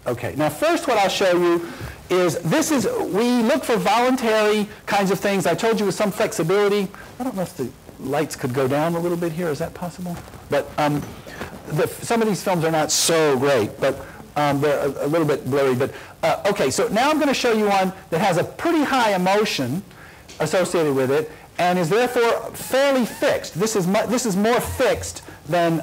Okay, now first what I'll show you is, we look for voluntary kinds of things. I told you with some flexibility. I don't know if the lights could go down a little bit here. Is that possible? But some of these films are not so great, but they're a little bit blurry. But okay, so now I'm going to show you one that has a pretty high emotion associated with it and is therefore fairly fixed. This is more fixed than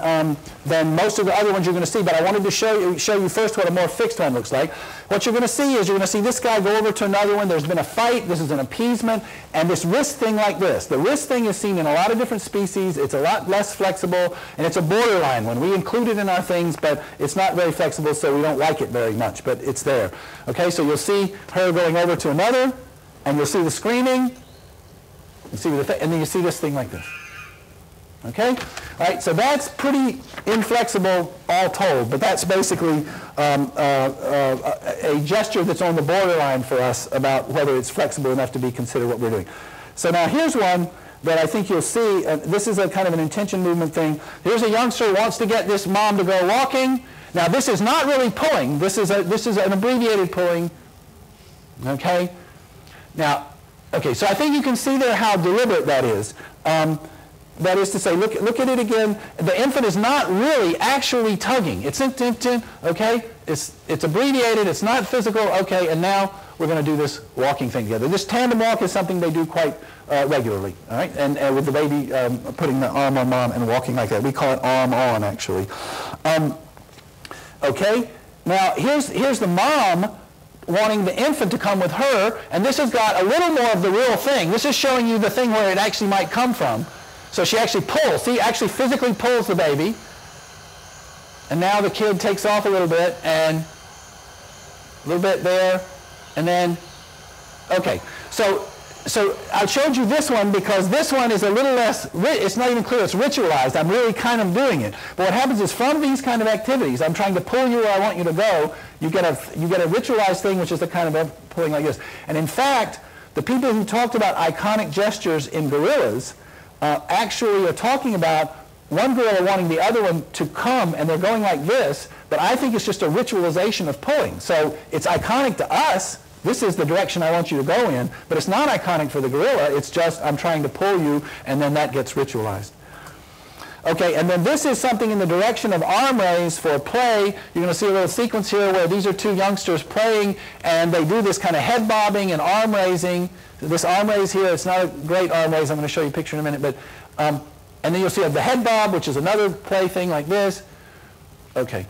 most of the other ones you're going to see, but I wanted to show you first what a more fixed one looks like. What you're going to see is you're going to see this guy go over to another one. There's been a fight. This is an appeasement. And this wrist thing like this. The wrist thing is seen in a lot of different species. It's a lot less flexible, and it's a borderline one. We include it in our things, but it's not very flexible, so we don't like it very much, but it's there. Okay, so you'll see her going over to another, and you'll see the screaming, and then you see this thing like this. Okay? All right, so that's pretty inflexible all told, but that's basically a gesture that's on the borderline for us about whether it's flexible enough to be considered what we're doing. So now here's one that I think you'll see. This is a kind of an intention movement thing. Here's a youngster who wants to get this mom to go walking. Now this is not really pulling. This is an abbreviated pulling. Okay? Now, okay, so I think you can see there how deliberate that is. That is to say, look at it again. The infant is not really actually tugging. It's okay? It's abbreviated. It's not physical. Okay, and now we're going to do this walking thing together. This tandem walk is something they do quite regularly. All right, and with the baby putting the arm on mom and walking like that. We call it arm on, actually. Okay. Now here's the mom wanting the infant to come with her, and this has got a little more of the real thing. This is showing you the thing where it actually might come from. So she actually pulls, see, actually physically pulls the baby. And now the kid takes off a little bit, and a little bit there, and then, okay. So I showed you this one because this one is a little less, it's not even clear it's ritualized. I'm really kind of doing it. But what happens is from these kind of activities, I'm trying to pull you where I want you to go, you get a ritualized thing, which is the kind of pulling like this. And in fact, the people who talked about iconic gestures in gorillas actually are talking about one gorilla wanting the other one to come, and they're going like this, but I think it's just a ritualization of pulling. So it's iconic to us. This is the direction I want you to go in, but it's not iconic for the gorilla. It's just I'm trying to pull you, and then that gets ritualized. Okay, and then this is something in the direction of arm raise for play. You're going to see a little sequence here where these are two youngsters playing, and they do this kind of head bobbing and arm raising. This arm raise here, it's not a great arm raise. I'm going to show you a picture in a minute. But, and then you'll see the head bob, which is another play thing like this. Okay.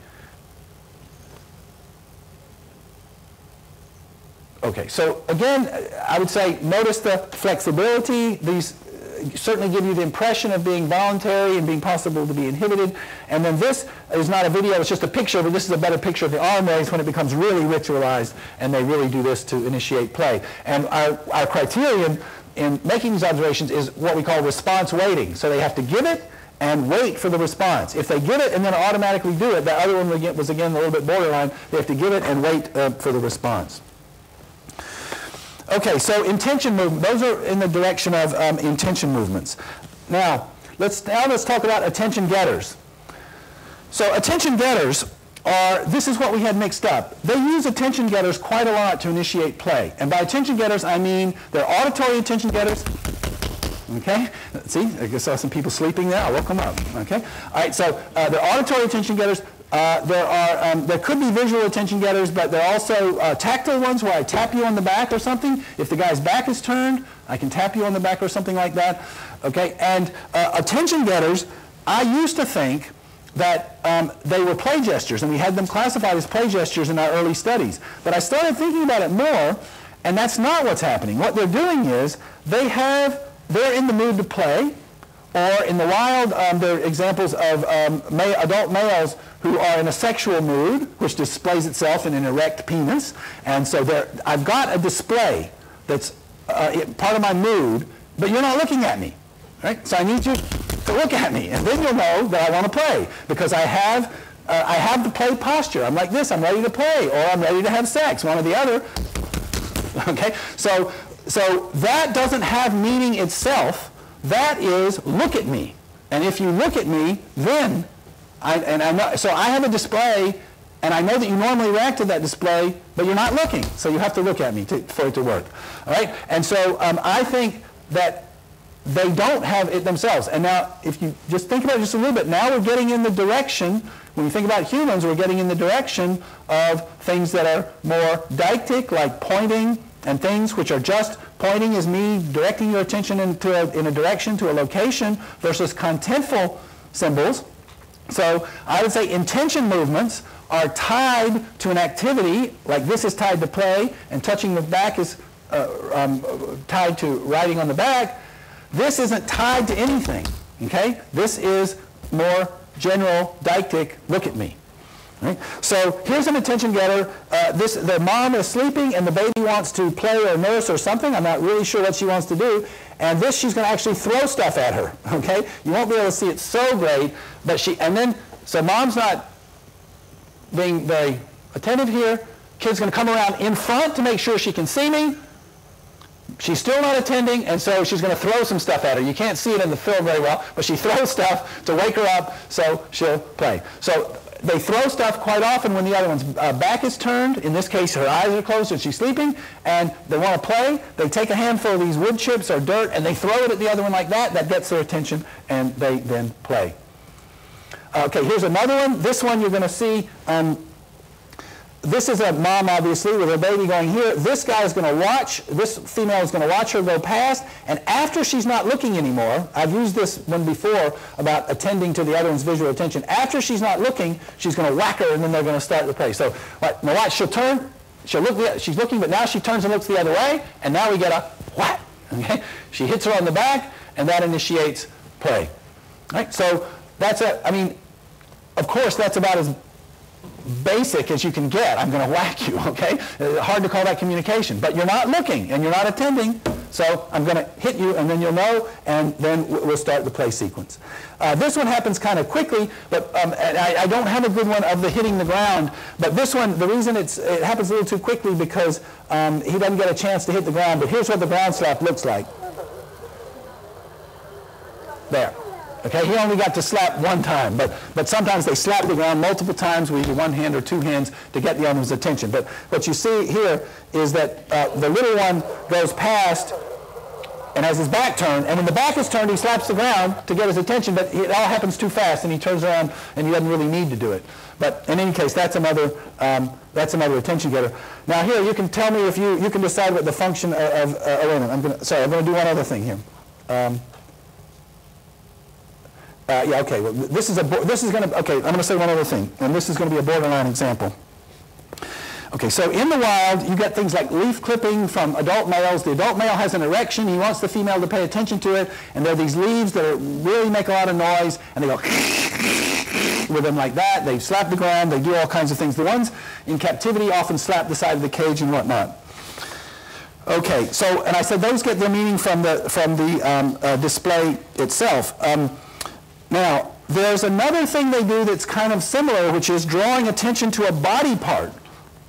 Okay, so again, I would say notice the flexibility. These certainly give you the impression of being voluntary and being possible to be inhibited. And then this is not a video, it's just a picture, but this is a better picture of the arm raise when it becomes really ritualized and they really do this to initiate play. And our criterion in making these observations is what we call response waiting. So they have to give it and wait for the response. If they give it and then automatically do it, the other one was again a little bit borderline, they have to give it and wait for the response. Okay, so intention movement, those are in the direction of intention movements. Now let's talk about attention getters. So attention getters are, this is what we had mixed up. They use attention getters quite a lot to initiate play. And by attention getters, I mean they're auditory attention getters. Okay, see, I saw some people sleeping there. I'll look them up. Okay, all right, so they're auditory attention getters. There could be visual attention getters, but there are also tactile ones where I tap you on the back or something. If the guy's back is turned, I can tap you on the back or something like that. Okay, and attention getters, I used to think that they were play gestures, and we had them classified as play gestures in our early studies. But I started thinking about it more, and that's not what's happening. What they're doing is they're in the mood to play, or in the wild, there are examples of adult males who are in a sexual mood, which displays itself in an erect penis. And so I've got a display that's part of my mood, but you're not looking at me. Right? So I need you to look at me, and then you'll know that I want to play, because I have the play posture. I'm like this, I'm ready to play, or I'm ready to have sex, one or the other. Okay? So that doesn't have meaning itself. That is, look at me. And if you look at me, then, so I have a display, And I know that you normally react to that display, but you're not looking. So you have to look at me for it to work. All right? And so I think that they don't have it themselves. And now, if you just think about it just a little bit, now we're getting in the direction, when you think about humans, we're getting in the direction of things that are more deictic, like pointing, and things which are just pointing is me directing your attention in a direction, to a location, versus contentful symbols. So I would say intention movements are tied to an activity, like this is tied to play, and touching the back is tied to writing on the back. This isn't tied to anything, okay? This is more general, deictic, look at me. Right? So here's an attention getter. The mom is sleeping and the baby wants to play or nurse or something. I'm not really sure what she wants to do. And this, she's going to actually throw stuff at her, okay? You won't be able to see it so great, but so mom's not being very attentive here. Kid's going to come around in front to make sure she can see me. She's still not attending, and so she's going to throw some stuff at her. You can't see it in the film very well, but she throws stuff to wake her up so she'll play. So they throw stuff quite often when the other one's back is turned. In this case, her eyes are closed and she's sleeping, and they want to play. They take a handful of these wood chips or dirt, and they throw it at the other one like that. That gets their attention, and they then play. Okay, here's another one. This one you're going to see. This is a mom, obviously, with her baby going here. This guy is going to watch, this female is going to watch her go past, and after she's not looking anymore, I've used this one before about attending to the other one's visual attention. After she's not looking, she's going to whack her, and then they're going to start the play. So, now watch, she'll turn, she'll look, she's looking, but now she turns and looks the other way, and now we get a whack. Okay? She hits her on the back, and that initiates play. Right? So that's of course, that's about as basic as you can get. I'm going to whack you, okay? Hard to call that communication. But you're not looking and you're not attending, so I'm going to hit you and then you'll know, and then we'll start the play sequence. This one happens kind of quickly, but I don't have a good one of the hitting the ground, but this one, the reason it happens a little too quickly because he doesn't get a chance to hit the ground, but here's what the ground slap looks like. There. Okay, he only got to slap one time, but sometimes they slap the ground multiple times with either one hand or two hands to get the other's attention. But what you see here is that the little one goes past and has his back turned, and when the back is turned, he slaps the ground to get his attention, but it all happens too fast, and he turns around, and he doesn't really need to do it. But in any case, that's another attention getter. Now here, you can tell me if you can decide what the function of wait a minute, I'm going to do one other thing here. Yeah, okay. Well, I'm going to say one other thing, and this is going to be a borderline example. Okay, so in the wild, you get things like leaf clipping from adult males. The adult male has an erection. He wants the female to pay attention to it, and there are these leaves that really make a lot of noise, and they go with them like that. They slap the ground. They do all kinds of things. The ones in captivity often slap the side of the cage and whatnot. Okay, so, and I said those get their meaning from the display itself. Now, there's another thing they do that's kind of similar, which is drawing attention to a body part,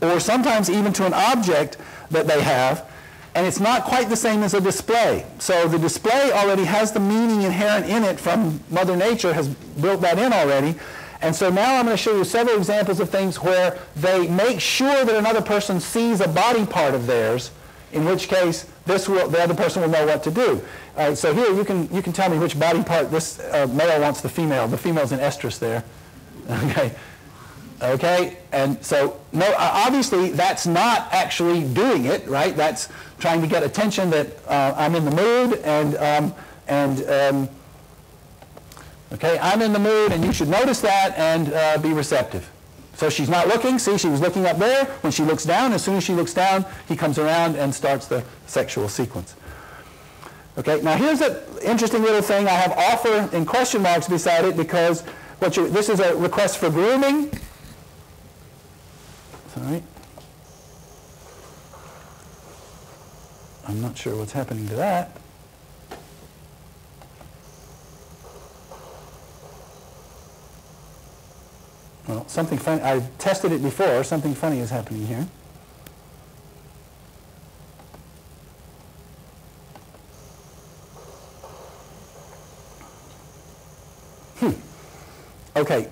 or sometimes even to an object that they have, and it's not quite the same as a display. So the display already has the meaning inherent in it from Mother Nature, has built that in already. And so now I'm going to show you several examples of things where they make sure that another person sees a body part of theirs, in which case the other person will know what to do. All right, so here you can tell me which body part this male wants the female. The female's in estrus there. Okay. Okay, and so no, obviously that's not actually doing it, right? That's trying to get attention that I'm in the mood, okay, I'm in the mood, and you should notice that and be receptive. So she's not looking. See, she was looking up there. When she looks down, as soon as she looks down, he comes around and starts the sexual sequence. Okay, now here's an interesting little thing. I have offer in question marks beside it because this is a request for grooming. Sorry. I'm not sure what's happening to that. Well, something funny. I've tested it before. Something funny is happening here. Okay.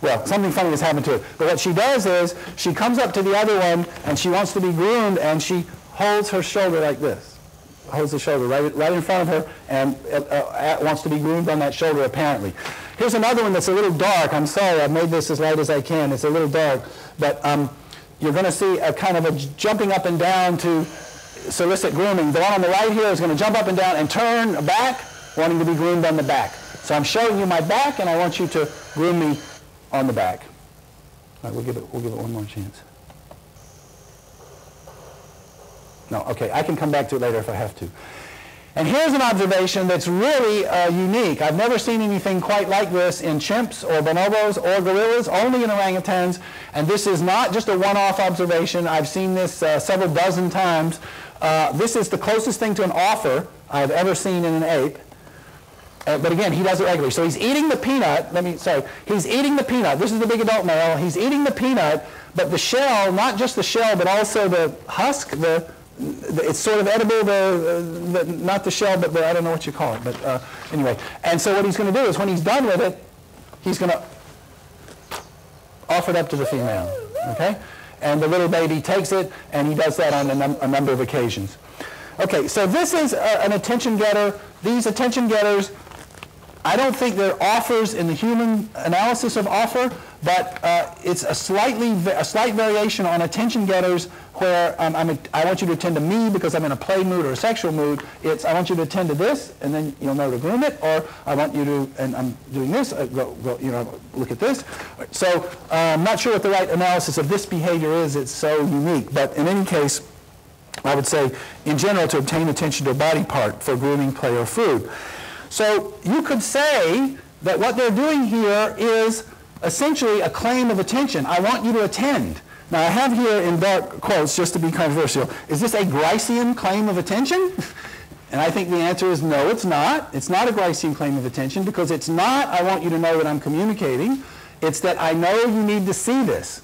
Well, something funny has happened to it. But what she does is she comes up to the other one and she wants to be groomed, and she holds her shoulder like this. Holds the shoulder right in front of her and wants to be groomed on that shoulder apparently. Here's another one that's a little dark. I'm sorry, I've made this as light as I can. It's a little dark. But you're going to see a kind of a jumping up and down to solicit grooming. The one on the right here is going to jump up and down and turn back, wanting to be groomed on the back. So I'm showing you my back, and I want you to groom me on the back. All right, we'll give it one more chance. No, okay, I can come back to it later if I have to. And here's an observation that's really unique. I've never seen anything quite like this in chimps or bonobos or gorillas, only in orangutans. And this is not just a one-off observation. I've seen this several dozen times. This is the closest thing to an offer I've ever seen in an ape. But again, he does it regularly. So he's eating the peanut. He's eating the peanut. This is the big adult male. He's eating the peanut, but the shell, not just the shell, but also the husk, it's sort of edible, not the shell, but I don't know what you call it. But anyway, and so what he's going to do is when he's done with it, he's going to offer it up to the female. Okay? And the little baby takes it, and he does that on a number of occasions. Okay, so this is an attention getter. These attention getters, I don't think they're offers in the human analysis of offer, but it's a slight variation on attention getters where I want you to attend to me because I'm in a play mood or a sexual mood. It's I want you to attend to this, and then you'll know to groom it, or I want you to, and I'm doing this, look at this. So I'm not sure what the right analysis of this behavior is. It's so unique, but in any case, I would say, in general, to obtain attention to a body part for grooming, play, or food. So you could say that what they're doing here is essentially a claim of attention. I want you to attend. Now, I have here in dark quotes, just to be controversial, is this a Gricean claim of attention? And I think the answer is no, it's not. It's not a Gricean claim of attention because it's not, I want you to know that I'm communicating. It's that I know you need to see this.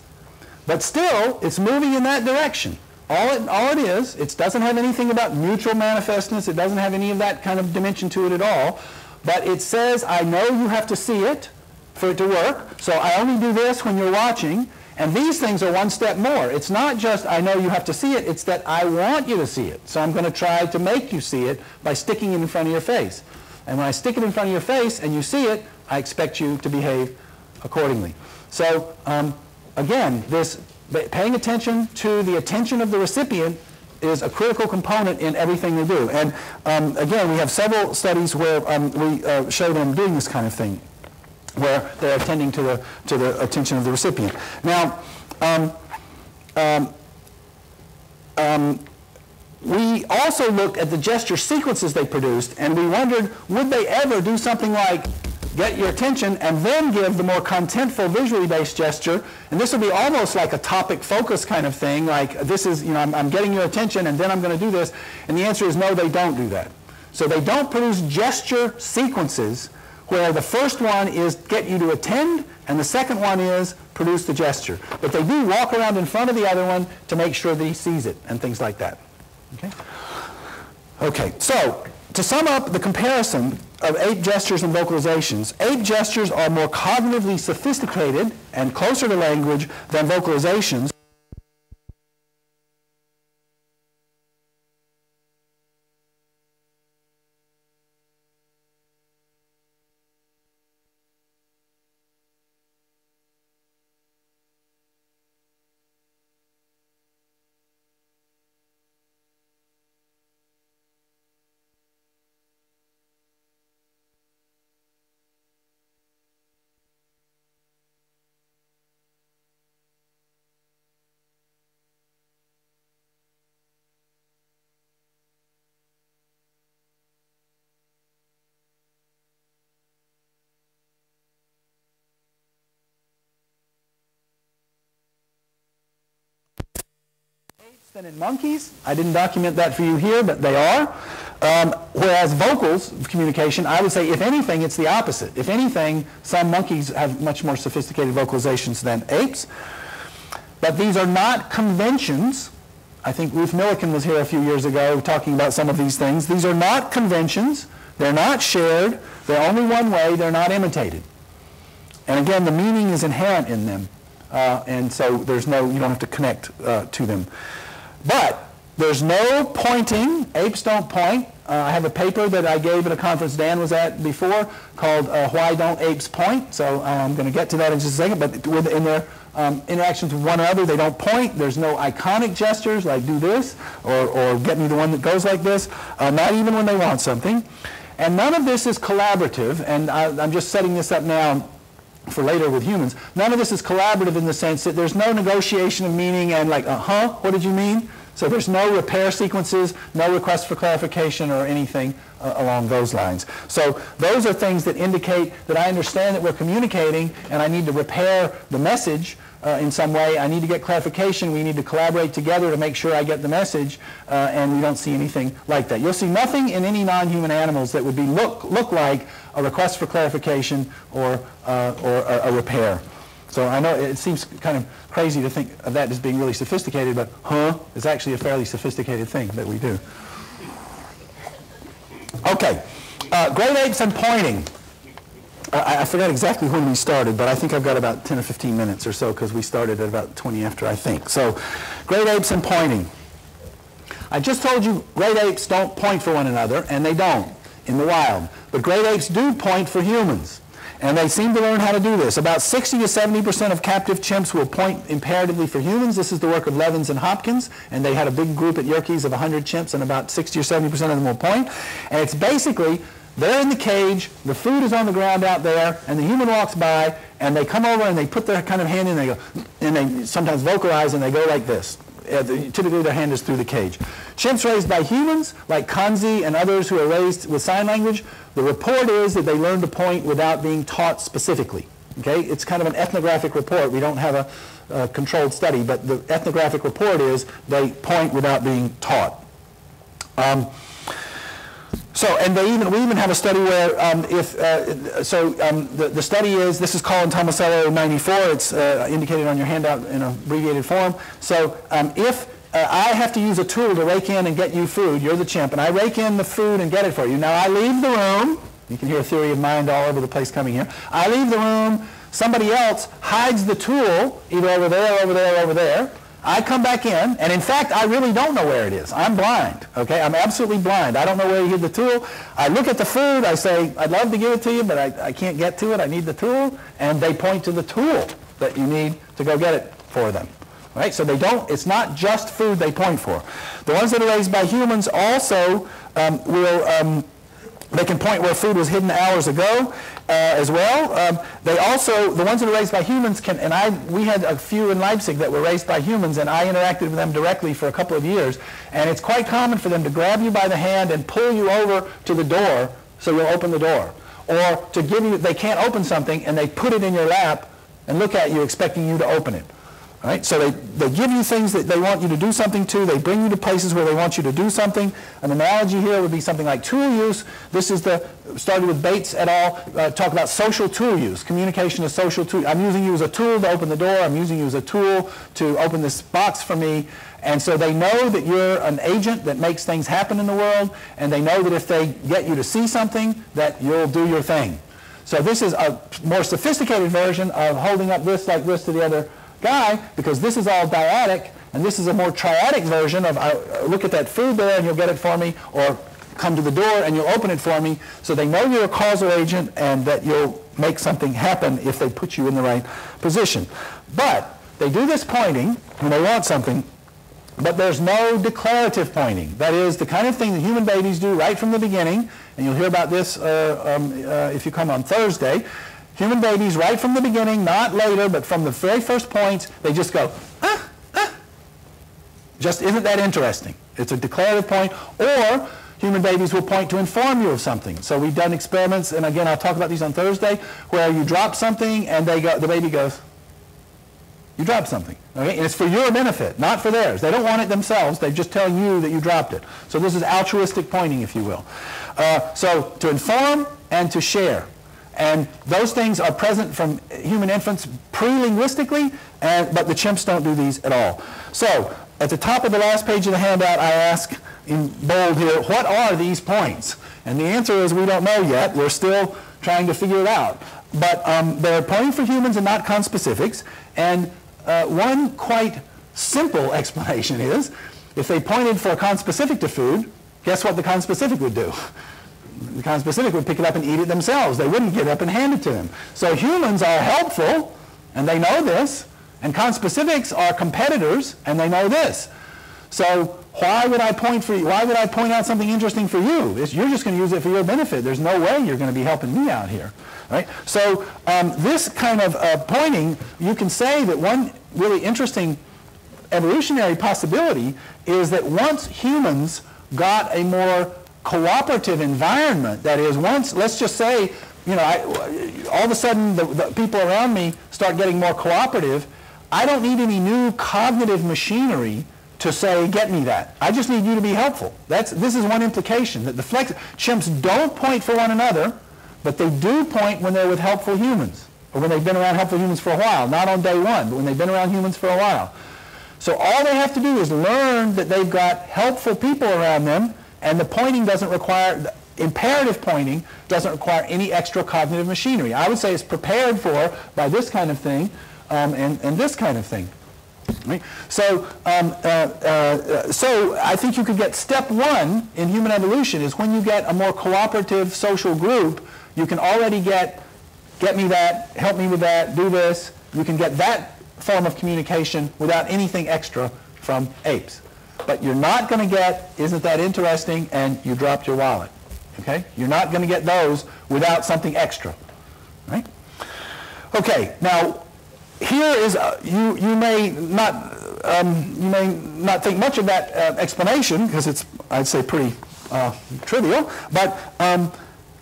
But still, it's moving in that direction. All it is, it doesn't have anything about mutual manifestness. It doesn't have any of that kind of dimension to it at all. But it says, I know you have to see it for it to work. So I only do this when you're watching. And these things are one step more. It's not just, I know you have to see it. It's that I want you to see it. So I'm going to try to make you see it by sticking it in front of your face. And when I stick it in front of your face and you see it, I expect you to behave accordingly. So again, this paying attention to the attention of the recipient is a critical component in everything they do. And again, we have several studies where we show them doing this kind of thing, where they're attending to the attention of the recipient. Now, we also looked at the gesture sequences they produced, and we wondered, would they ever do something like get your attention and then give the more contentful visually based gesture? And this would be almost like a topic focus kind of thing, like this is, I'm getting your attention and then I'm going to do this. And the answer is no, they don't do that. So they don't produce gesture sequences where the first one is get you to attend and the second one is produce the gesture. But they do walk around in front of the other one to make sure that he sees it and things like that. Okay, so to sum up the comparison of ape gestures and vocalizations, ape gestures are more cognitively sophisticated and closer to language than vocalizations. Than in monkeys. I didn't document that for you here, but they are. Whereas vocals communication, I would say, if anything, it's the opposite. If anything, some monkeys have much more sophisticated vocalizations than apes. But these are not conventions. I think Ruth Millikan was here a few years ago talking about some of these things. These are not conventions. They're not shared. They're only one way. They're not imitated. And again, the meaning is inherent in them. And so there's no, you don't have to connect to them. But there's no pointing. Apes don't point. I have a paper that I gave at a conference Dan was at before called Why Don't Apes Point? So I'm going to get to that in just a second. But in their interactions with one another, they don't point. There's no iconic gestures like do this or get me the one that goes like this, not even when they want something. And none of this is collaborative. And I'm just setting this up now for later with humans. None of this is collaborative in the sense that there's no negotiation of meaning and like, what did you mean? So there's no repair sequences, no request for clarification or anything along those lines. So those are things that indicate that I understand that we're communicating and I need to repair the message in some way. I need to get clarification. We need to collaborate together to make sure I get the message, and we don't see anything like that. You'll see nothing in any non-human animals that would be look like a request for clarification or a repair. So I know it seems kind of crazy to think of that as being really sophisticated, but is actually a fairly sophisticated thing that we do. Okay, great apes and pointing. I forgot exactly when we started, but I think I've got about 10 or 15 minutes or so because we started at about 20 after, I think. So great apes and pointing. I just told you great apes don't point for one another, and they don't in the wild. But great apes do point for humans. And they seem to learn how to do this. About 60 to 70% of captive chimps will point imperatively for humans. This is the work of Levins and Hopkins. And they had a big group at Yerkes of 100 chimps, and about 60 or 70% of them will point. And it's basically, they're in the cage, the food is on the ground out there, and the human walks by, and they come over and they put their kind of hand in, and they go, and they sometimes vocalize, and they go like this. Typically their hand is through the cage. Chimps raised by humans, like Kanzi and others who are raised with sign language, the report is that they learn to point without being taught specifically. Okay? It's kind of an ethnographic report. We don't have a controlled study, but the ethnographic report is they point without being taught. And we even have a study where the study is, this is called in Tomasello 94, it's indicated on your handout in an abbreviated form. So if I have to use a tool to rake in and get you food, you're the chimp, and I rake in the food and get it for you. Now I leave the room, you can hear a theory of mind all over the place coming here. I leave the room, somebody else hides the tool, either over there, over there, over there. I come back in, and in fact, I really don't know where it is. I'm blind, okay? I'm absolutely blind. I don't know where you hid the tool. I look at the food, I say, I'd love to give it to you, but I can't get to it. I need the tool, and they point to the tool that you need to go get it for them. Right? So they don't, it's not just food they point for. The ones that are raised by humans also they can point where food was hidden hours ago as well. They also, the ones that are raised by humans can, and we had a few in Leipzig that were raised by humans, and I interacted with them directly for a couple of years, and it's quite common for them to grab you by the hand and pull you over to the door so you'll open the door. Or to give you, they can't open something, and they put it in your lap and look at you expecting you to open it. Right? So they give you things that they want you to do something to. They bring you to places where they want you to do something. An analogy here would be something like tool use. This is started with Bates et al. Talk about social tool use. Communication is social tool. I'm using you as a tool to open the door. I'm using you as a tool to open this box for me. And so they know that you're an agent that makes things happen in the world, and they know that if they get you to see something, that you'll do your thing. So this is a more sophisticated version of holding up this like this to the other guy, because this is all dyadic, and this is a more triadic version of look at that food there and you'll get it for me, or come to the door and you'll open it for me. So they know you're a causal agent and that you'll make something happen if they put you in the right position. But they do this pointing when they want something, but there's no declarative pointing. That is the kind of thing that human babies do right from the beginning, and you'll hear about this if you come on Thursday. Human babies, right from the beginning, not later, but from the very first points, they just go, ah, ah. Just isn't that interesting? It's a declarative point. Or human babies will point to inform you of something. So we've done experiments, and again, I'll talk about these on Thursday, where you drop something and the baby goes, You dropped something. Okay? And it's for your benefit, not for theirs. They don't want it themselves. They're just telling you that you dropped it. So this is altruistic pointing, if you will. So to inform and to share. And those things are present from human infants pre-linguistically, but the chimps don't do these at all. So at the top of the last page of the handout, I ask in bold here, what are these points? And the answer is we don't know yet. We're still trying to figure it out. But they're pointing for humans and not conspecifics. And one quite simple explanation is, if they pointed for a conspecific to food, guess what the conspecific would do? The conspecific would pick it up and eat it themselves. They wouldn't get up and hand it to them. So humans are helpful, and they know this, and conspecifics are competitors, and they know this. So why would I point for you? Why would I point out something interesting for you? You're just going to use it for your benefit. There's no way you're going to be helping me out here. Right? So this kind of pointing, you can say that one really interesting evolutionary possibility is that once humans got a more cooperative environment, that is, once, let's just say, you know, all of a sudden the people around me start getting more cooperative, I don't need any new cognitive machinery to say, get me that. I just need you to be helpful. This is one implication, that the chimps don't point for one another, but they do point when they're with helpful humans, or when they've been around helpful humans for a while, not on day one, but when they've been around humans for a while. So all they have to do is learn that they've got helpful people around them, and the pointing doesn't require, imperative pointing doesn't require any extra cognitive machinery. I would say it's prepared for by this kind of thing and this kind of thing. Right? So, so I think you could get step one in human evolution is when you get a more cooperative social group, you can already get me that, help me with that, do this. You can get that form of communication without anything extra from apes. But you're not going to get, isn't that interesting, and you dropped your wallet. Okay? You're not going to get those without something extra. Right? Okay, now here is, you may not think much of that explanation, because it's, I'd say, pretty trivial, but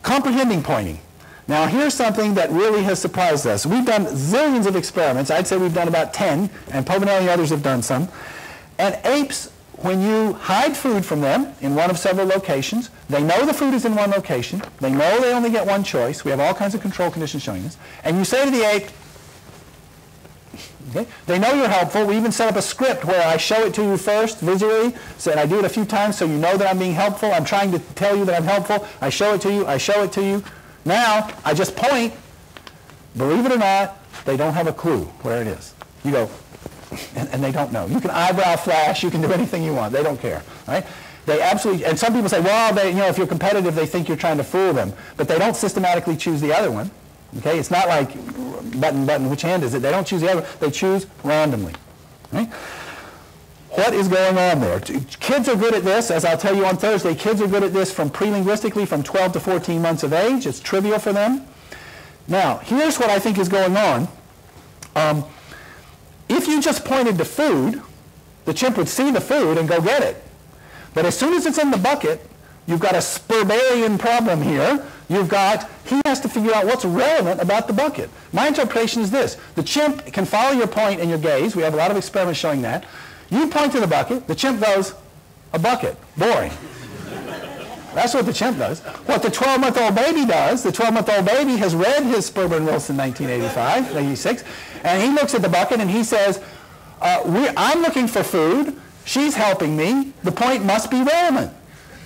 comprehending pointing. Now here's something that really has surprised us. We've done zillions of experiments. I'd say we've done about 10, and Povinelli and others have done some. And apes, when you hide food from them in one of several locations, they know the food is in one location, they know they only get one choice, we have all kinds of control conditions showing this, and you say to the ape, okay, they know you're helpful. We even set up a script where I show it to you first visually, and I do it a few times so you know that I'm being helpful. I'm trying to tell you that I'm helpful. I show it to you, I show it to you. Now, I just point. Believe it or not, they don't have a clue where it is. You go, and they don't know. You can eyebrow flash, you can do anything you want. They don't care, right? They absolutely, and some people say, well, you know, if you're competitive, they think you're trying to fool them. But they don't systematically choose the other one. Okay, it's not like button, which hand is it? They don't choose the other. They choose randomly. Right? What is going on there? Kids are good at this, as I'll tell you on Thursday. Kids are good at this from pre-linguistically from 12 to 14 months of age. It's trivial for them. Now, here's what I think is going on. If you just pointed to food, the chimp would see the food and go get it. But as soon as it's in the bucket, you've got a Spurberian problem here. You've got, he has to figure out what's relevant about the bucket. My interpretation is this. The chimp can follow your point and your gaze. We have a lot of experiments showing that. You point to the bucket. The chimp goes, a bucket. Boring. That's what the chimp does. What the 12-month-old baby does, the 12-month-old baby has read his Sperber and Wilson 1985, 86, and he looks at the bucket and he says, I'm looking for food. She's helping me. The point must be relevant.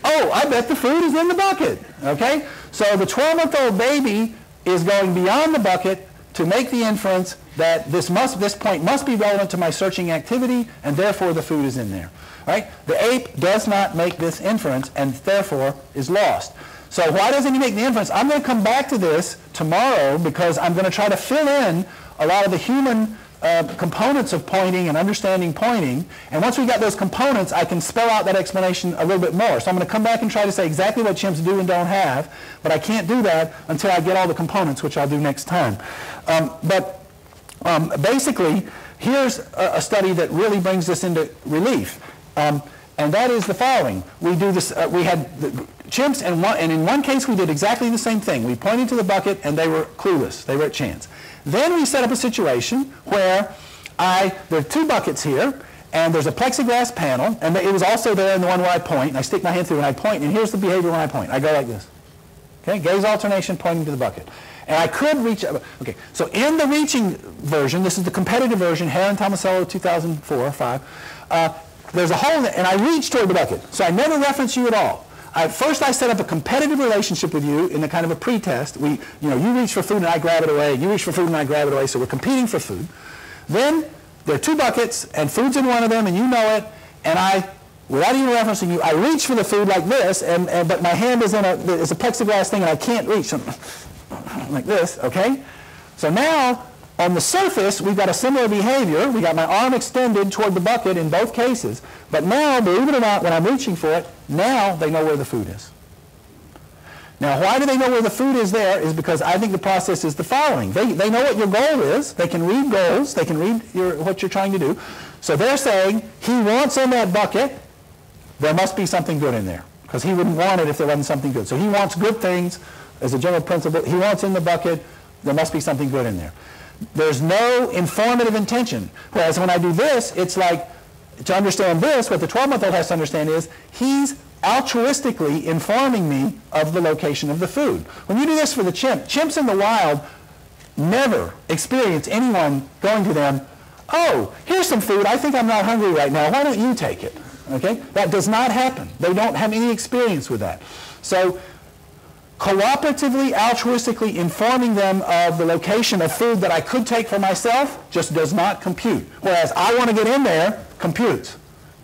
Oh, I bet the food is in the bucket. Okay? So the 12-month-old baby is going beyond the bucket to make the inference that this point must be relevant to my searching activity, and therefore the food is in there. Right? The ape does not make this inference and therefore is lost. So why doesn't he make the inference? I'm going to come back to this tomorrow because I'm going to try to fill in a lot of the human components of pointing and understanding pointing. And once we got those components, I can spell out that explanation a little bit more. So I'm going to come back and try to say exactly what chimps do and don't have, but I can't do that until I get all the components, which I'll do next time. Basically, here's a study that really brings this into relief. And that is the following. We do this, we had the chimps, and in one case we did exactly the same thing. We pointed to the bucket and they were clueless. They were at chance. Then we set up a situation where there are two buckets here, and there's a plexiglass panel, and it was also there in the one where I point, and I stick my hand through and I point, and here's the behavior when I point. I go like this. Okay, gaze alternation pointing to the bucket. And I could reach, okay, so in the reaching version, this is the competitive version, Hare and Tomasello 2004 or 5, there's a hole in it, and I reach toward the bucket. So I never reference you at all. First I set up a competitive relationship with you in a kind of a pretest. You reach for food and I grab it away, you reach for food and I grab it away, so we're competing for food. Then there are two buckets, and food's in one of them, and you know it, and I, without even referencing you, I reach for the food like this, but my hand is it's a plexiglass thing, and I can't reach. So, like this, okay? So now, on the surface, we've got a similar behavior. We got my arm extended toward the bucket in both cases. But now, believe it or not, when I'm reaching for it, now they know where the food is. Now, why do they know where the food is there? Is because I think the process is the following. They know what your goal is. They can read goals. They can read what you're trying to do. So they're saying, he wants in that bucket, there must be something good in there. Because he wouldn't want it if there wasn't something good. So he wants good things as a general principle. He wants in the bucket, there must be something good in there. There's no informative intention. Whereas when I do this, it's like, to understand this, what the 12-month-old has to understand is, he's altruistically informing me of the location of the food. When you do this for the chimp, chimps in the wild never experience anyone going to them, oh, here's some food, I think I'm not hungry right now, why don't you take it? Okay? That does not happen. They don't have any experience with that. So, cooperatively, altruistically informing them of the location of food that I could take for myself just does not compute. Whereas I want to get in there, computes.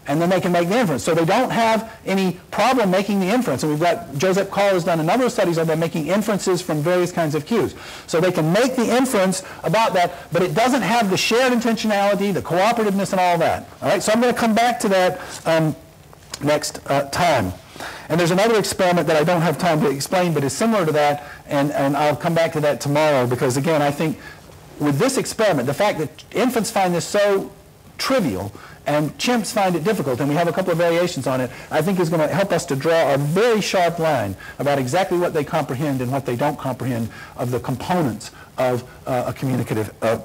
And then they can make the inference. So they don't have any problem making the inference. And we've got, Joseph Call has done a number of studies on them making inferences from various kinds of cues. So they can make the inference about that, but it doesn't have the shared intentionality, the cooperativeness, and all that. All right, so I'm going to come back to that next time. And there's another experiment that I don't have time to explain, but is similar to that, and I'll come back to that tomorrow, because again, I think with this experiment, the fact that infants find this so trivial and chimps find it difficult, and we have a couple of variations on it, I think is going to help us to draw a very sharp line about exactly what they comprehend and what they don't comprehend of the components of a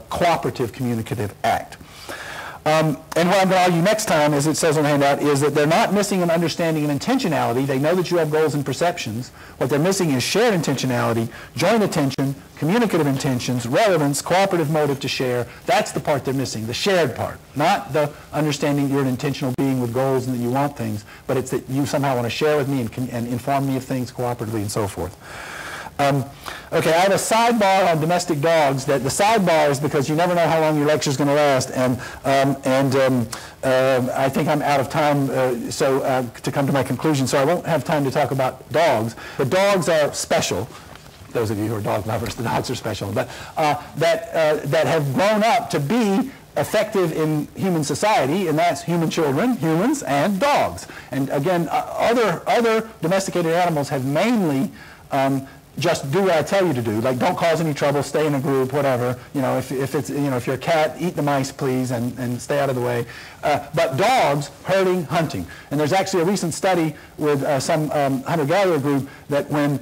cooperative communicative act. And what I'm going to argue next time, as it says on the handout, is that they're not missing an understanding of intentionality. They know that you have goals and perceptions. What they're missing is shared intentionality, joint attention, communicative intentions, relevance, cooperative motive to share. That's the part they're missing, the shared part. Not the understanding you're an intentional being with goals and that you want things, but it's that you somehow want to share with me and inform me of things cooperatively and so forth. Okay, I have a sidebar on domestic dogs. That the sidebar is because you never know how long your lecture is going to last, and I think I'm out of time to come to my conclusion, so I won't have time to talk about dogs. But dogs are special. Those of you who are dog lovers, the dogs are special. But that have grown up to be effective in human society, and that's human children, humans, and dogs. And again, other domesticated animals have mainly just do what I tell you to do, like don't cause any trouble, stay in a group, whatever. You know, if it's if you're a cat, eat the mice, please, and stay out of the way. But dogs, herding, hunting, and there's actually a recent study with some hunter-gatherer group that when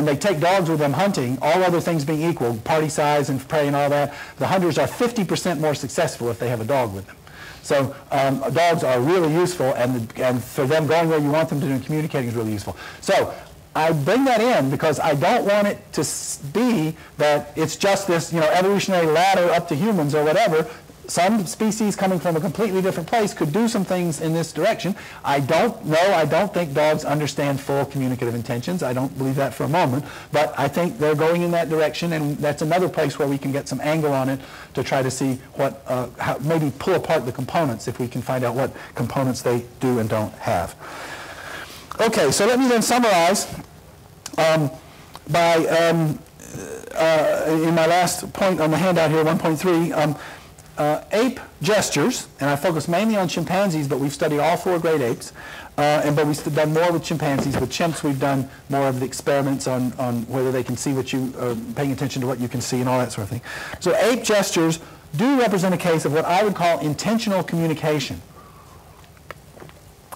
they take dogs with them hunting, all other things being equal, party size and prey and all that, the hunters are 50% more successful if they have a dog with them. So dogs are really useful, and for them going where you want them to do and communicating is really useful. So I bring that in because I don't want it to be that it's just this, evolutionary ladder up to humans or whatever. Some species coming from a completely different place could do some things in this direction. I don't think dogs understand full communicative intentions. I don't believe that for a moment. But I think they're going in that direction, and that's another place where we can get some angle on it to try to see maybe pull apart the components if we can find out what components they do and don't have. Okay, so let me then summarize in my last point on the handout here, 1.3, ape gestures, and I focus mainly on chimpanzees, but we've studied all 4 great apes, but we've done more with chimpanzees. With chimps, we've done more of the experiments on whether they can see what you, paying attention to what you can see and all that sort of thing. So ape gestures do represent a case of what I would call intentional communication.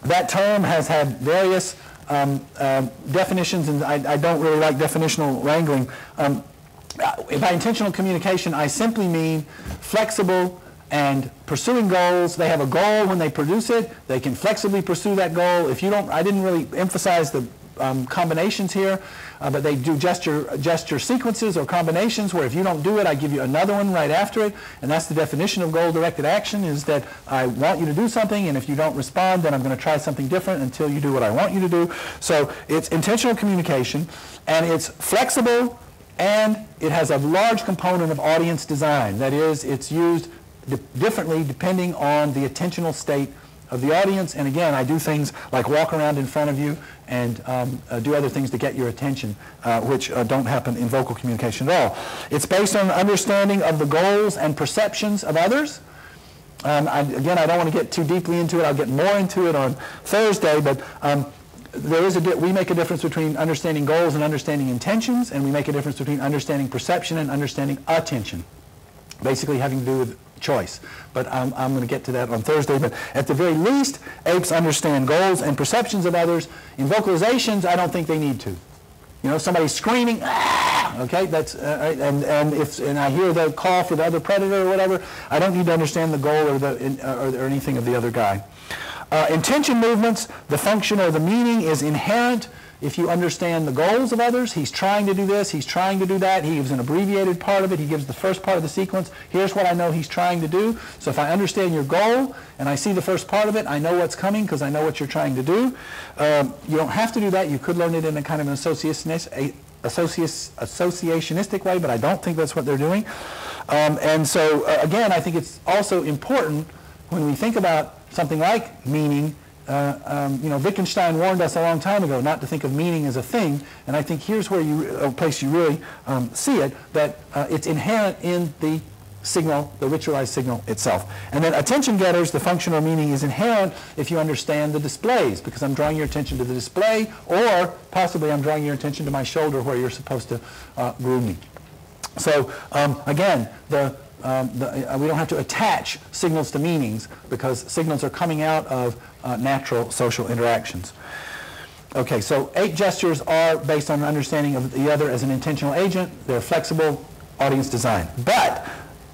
That term has had various definitions, and I don't really like definitional wrangling. By intentional communication, I simply mean flexible, and pursuing goals. They have a goal when they produce it. They can flexibly pursue that goal. If you don't, I didn't really emphasize the combinations here, but they do gesture sequences or combinations where if you don't do it, I give you another one right after it, and that's the definition of goal-directed action, is that I want you to do something, and if you don't respond, then I'm going to try something different until you do what I want you to do. So it's intentional communication, and it's flexible, and it has a large component of audience design. That is, it's used differently depending on the attentional state of the audience. And again, I do things like walk around in front of you and do other things to get your attention, which don't happen in vocal communication at all. It's based on understanding of the goals and perceptions of others. Again, I don't want to get too deeply into it. I'll get more into it on Thursday, but we make a difference between understanding goals and understanding intentions, and we make a difference between understanding perception and understanding attention, basically having to do with choice. But I'm going to get to that on Thursday. But at the very least, apes understand goals and perceptions of others. In vocalizations, I don't think they need to. You know, somebody's screaming, ah! Okay, that's and I hear the call for the other predator or whatever, I don't need to understand the goal or anything of the other guy. Intention movements, the function or the meaning is inherent. If you understand the goals of others, he's trying to do this, he's trying to do that, he gives an abbreviated part of it, he gives the first part of the sequence, here's what I know he's trying to do. So if I understand your goal and I see the first part of it, I know what's coming because I know what you're trying to do. You don't have to do that. You could learn it in a kind of an associationistic way, but I don't think that's what they're doing. And so again, I think it's also important when we think about something like meaning. You know, Wittgenstein warned us a long time ago not to think of meaning as a thing, and I think here's where a place you really see it, that it's inherent in the signal, the ritualized signal itself. And then attention getters, the function or meaning is inherent if you understand the displays, because I'm drawing your attention to the display, or possibly I'm drawing your attention to my shoulder where you're supposed to groom me. So again, we don't have to attach signals to meanings because signals are coming out of natural social interactions. Okay, so ape gestures are based on an understanding of the other as an intentional agent. They're flexible, audience design. But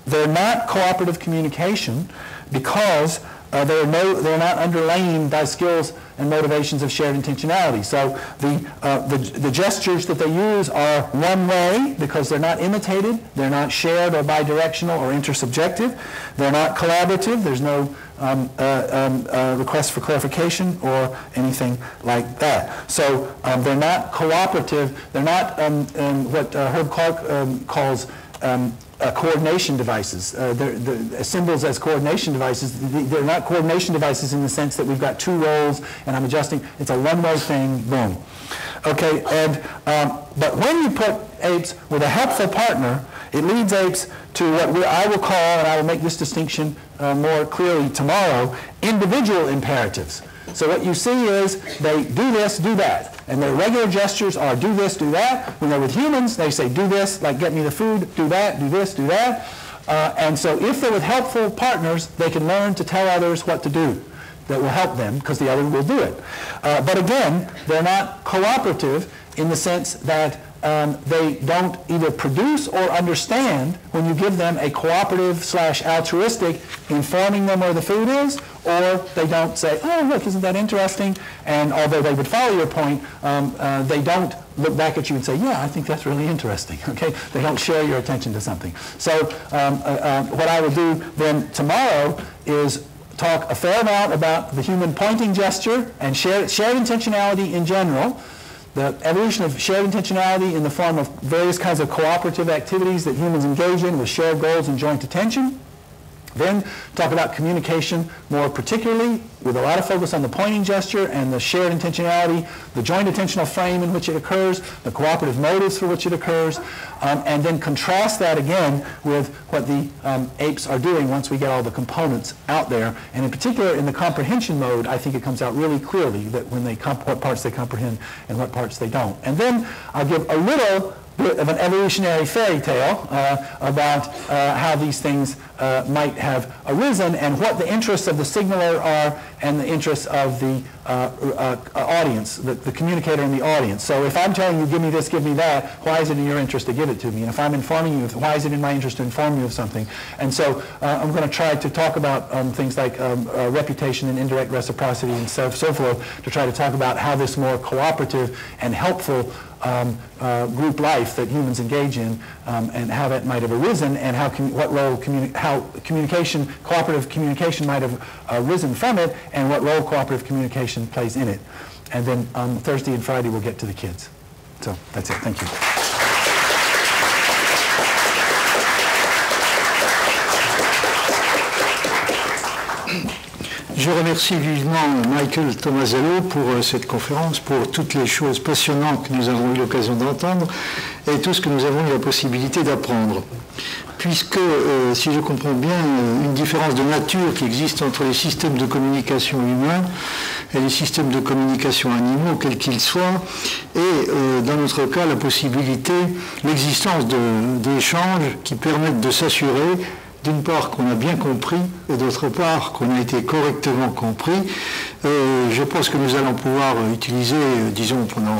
they're not cooperative communication because they're not underlain by skills and motivations of shared intentionality. So the gestures that they use are one way because they're not imitated, they're not shared or bidirectional or intersubjective, they're not collaborative, there's no request for clarification or anything like that. So they're not cooperative, they're not what Herb Clark calls coordination devices. They're symbols as coordination devices. They're not coordination devices in the sense that we've got two roles and I'm adjusting. It's a one-way thing, boom. Okay, and but when you put apes with a helpful partner, it leads apes to what I will call, and I will make this distinction more clearly tomorrow, individual imperatives. So what you see is they do this, do that. And their regular gestures are do this, do that. When they're with humans, they say do this, like get me the food, do that, do this, do that. And so if they're with helpful partners, they can learn to tell others what to do that will help them because the other will do it. But again, they're not cooperative in the sense that they don't either produce or understand when you give them a cooperative / altruistic informing them where the food is, or they don't say, oh, look, isn't that interesting? And although they would follow your point, they don't look back at you and say, yeah, I think that's really interesting, okay? They don't share your attention to something. So what I will do then tomorrow is talk a fair amount about the human pointing gesture and shared intentionality in general, the evolution of shared intentionality in the form of various kinds of cooperative activities that humans engage in with shared goals and joint attention. Then talk about communication more particularly with a lot of focus on the pointing gesture and the shared intentionality, the joint attentional frame in which it occurs, the cooperative motives for which it occurs, and then contrast that again with what the apes are doing once we get all the components out there. And in particular in the comprehension mode, I think it comes out really clearly that when they what parts they comprehend and what parts they don't. And then I'll give a little bit of an evolutionary fairy tale about how these things might have arisen and what the interests of the signaler are and the interests of the audience, the communicator and the audience. So if I'm telling you, give me this, give me that, why is it in your interest to give it to me? And if I'm informing you, why is it in my interest to inform you of something? And so I'm going to try to talk about things like reputation and indirect reciprocity and so forth, to try to talk about how this more cooperative and helpful group life that humans engage in, and how that might have arisen, and what role communication, cooperative communication might have arisen from it, and what role cooperative communication plays in it. And then Thursday and Friday we'll get to the kids. So that's it. Thank you. Je remercie vivement Michael Tomasello pour cette conférence, pour toutes les choses passionnantes que nous avons eu l'occasion d'entendre et tout ce que nous avons eu la possibilité d'apprendre. Puisque, si je comprends bien, une différence de nature qui existe entre les systèmes de communication humains et les systèmes de communication animaux, quels qu'ils soient, et dans notre cas, la possibilité, l'existence d'échanges qui permettent de s'assurer d'une part qu'on a bien compris et d'autre part qu'on a été correctement compris. Je pense que nous allons pouvoir utiliser, disons, pendant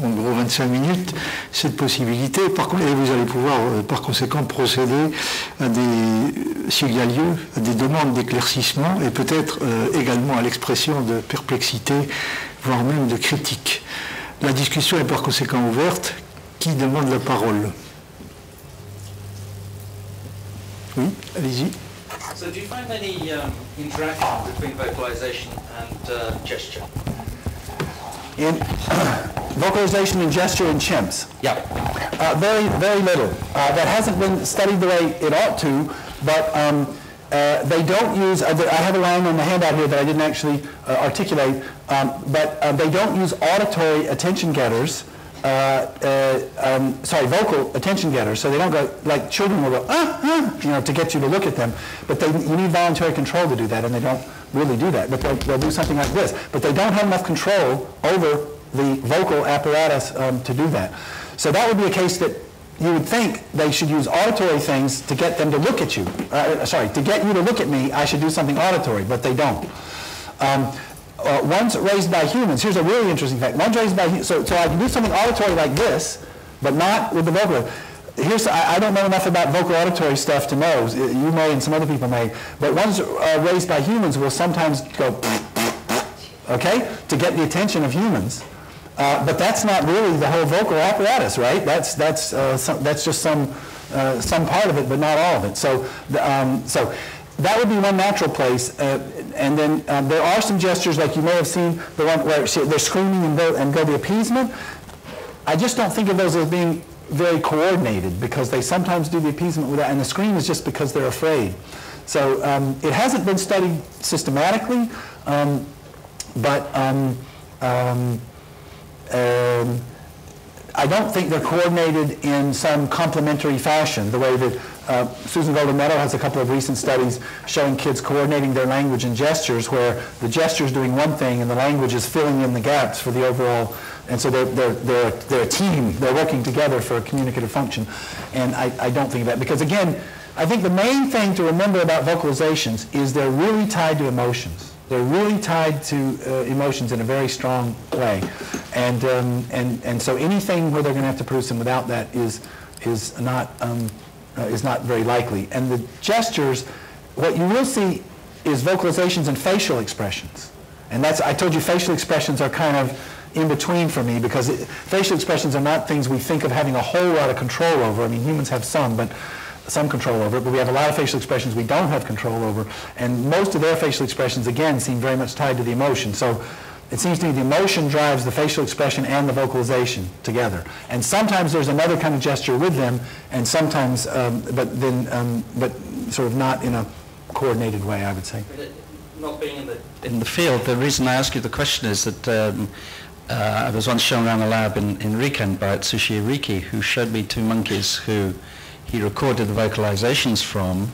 en gros 25 minutes, cette possibilité, et vous allez pouvoir par conséquent procéder à s'il y a lieu, à des demandes d'éclaircissement et peut-être également à l'expression de perplexité, voire même de critique. La discussion est par conséquent ouverte. Qui demande la parole? Oui, allez-y. So do you find any interaction between vocalization and gesture? In vocalization and gesture in chimps? Yeah. Very, very little. That hasn't been studied the way it ought to, but they don't use, I have a line on the handout here that I didn't actually articulate, but they don't use auditory attention getters, vocal attention getters, so they don't go, like children will go, to get you to look at them, but you need voluntary control to do that, and they don't really do that, but they'll do something like this. But they don't have enough control over the vocal apparatus to do that. So that would be a case that you would think they should use auditory things to get them to look at you. To get you to look at me, I should do something auditory, but they don't. One's raised by humans. Here's a really interesting fact. One's raised by humans. So I can do something auditory like this, but not with the vocal. I don't know enough about vocal auditory stuff to know. You may and some other people may. But ones raised by humans will sometimes go, okay, to get the attention of humans. But that's not really the whole vocal apparatus, right? That's just some part of it, but not all of it. So that would be one natural place. And then there are some gestures, like you may have seen the one where they're screaming and go the appeasement. I just don't think of those as being very coordinated, because they sometimes do the appeasement without, and the scream is just because they're afraid. So it hasn't been studied systematically, but I don't think they're coordinated in some complementary fashion, the way that Susan Golden-Meadow has a couple of recent studies showing kids coordinating their language and gestures, where the gesture is doing one thing and the language is filling in the gaps for the overall, and so they're a team, they're working together for a communicative function. And I don't think of that, because again, I think the main thing to remember about vocalizations is they're really tied to emotions. They're really tied to emotions in a very strong way, and so anything where they're going to have to produce them without that is not very likely. And the gestures, what you will see is vocalizations and facial expressions, and I told you facial expressions are kind of in between for me, because facial expressions are not things we think of having a whole lot of control over. I mean, humans have some control over it, but we have a lot of facial expressions we don't have control over, and most of their facial expressions, again, seem very much tied to the emotion. So it seems to me the emotion drives the facial expression and the vocalization together. And sometimes there's another kind of gesture with them, and sometimes, but sort of not in a coordinated way, I would say. Not being in the field, the reason I ask you the question is that I was once shown around a lab in Riken by Atsushi Iriki, who showed me two monkeys who he recorded the vocalizations from.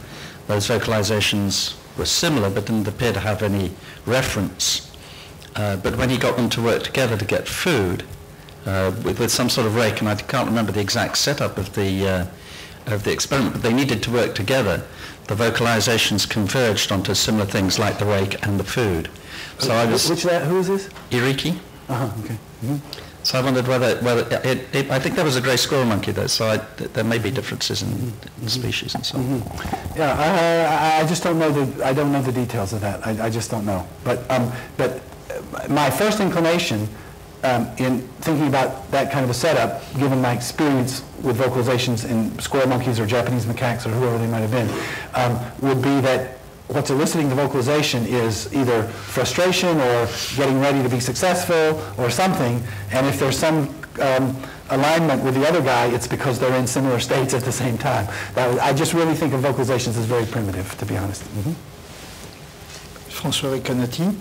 Those vocalizations were similar but didn't appear to have any reference. But when he got them to work together to get food, with some sort of rake, and I can't remember the exact setup of the experiment, but they needed to work together. The vocalizations converged onto similar things like the rake and the food. So I was... who is this? Iriki. Okay. Mm-hmm. So I wondered whether I think there was a grey squirrel monkey though, so there may be differences in species and so on. Mm-hmm. Yeah, I just don't know I don't know the details of that. I just don't know. But my first inclination in thinking about that kind of a setup, given my experience with vocalizations in squirrel monkeys or Japanese macaques or whoever they might have been, would be that what's eliciting the vocalization is either frustration or getting ready to be successful or something, and if there's some alignment with the other guy, it's because they're in similar states at the same time. I just really think of vocalizations as very primitive, to be honest. Mm-hmm. François Recanati.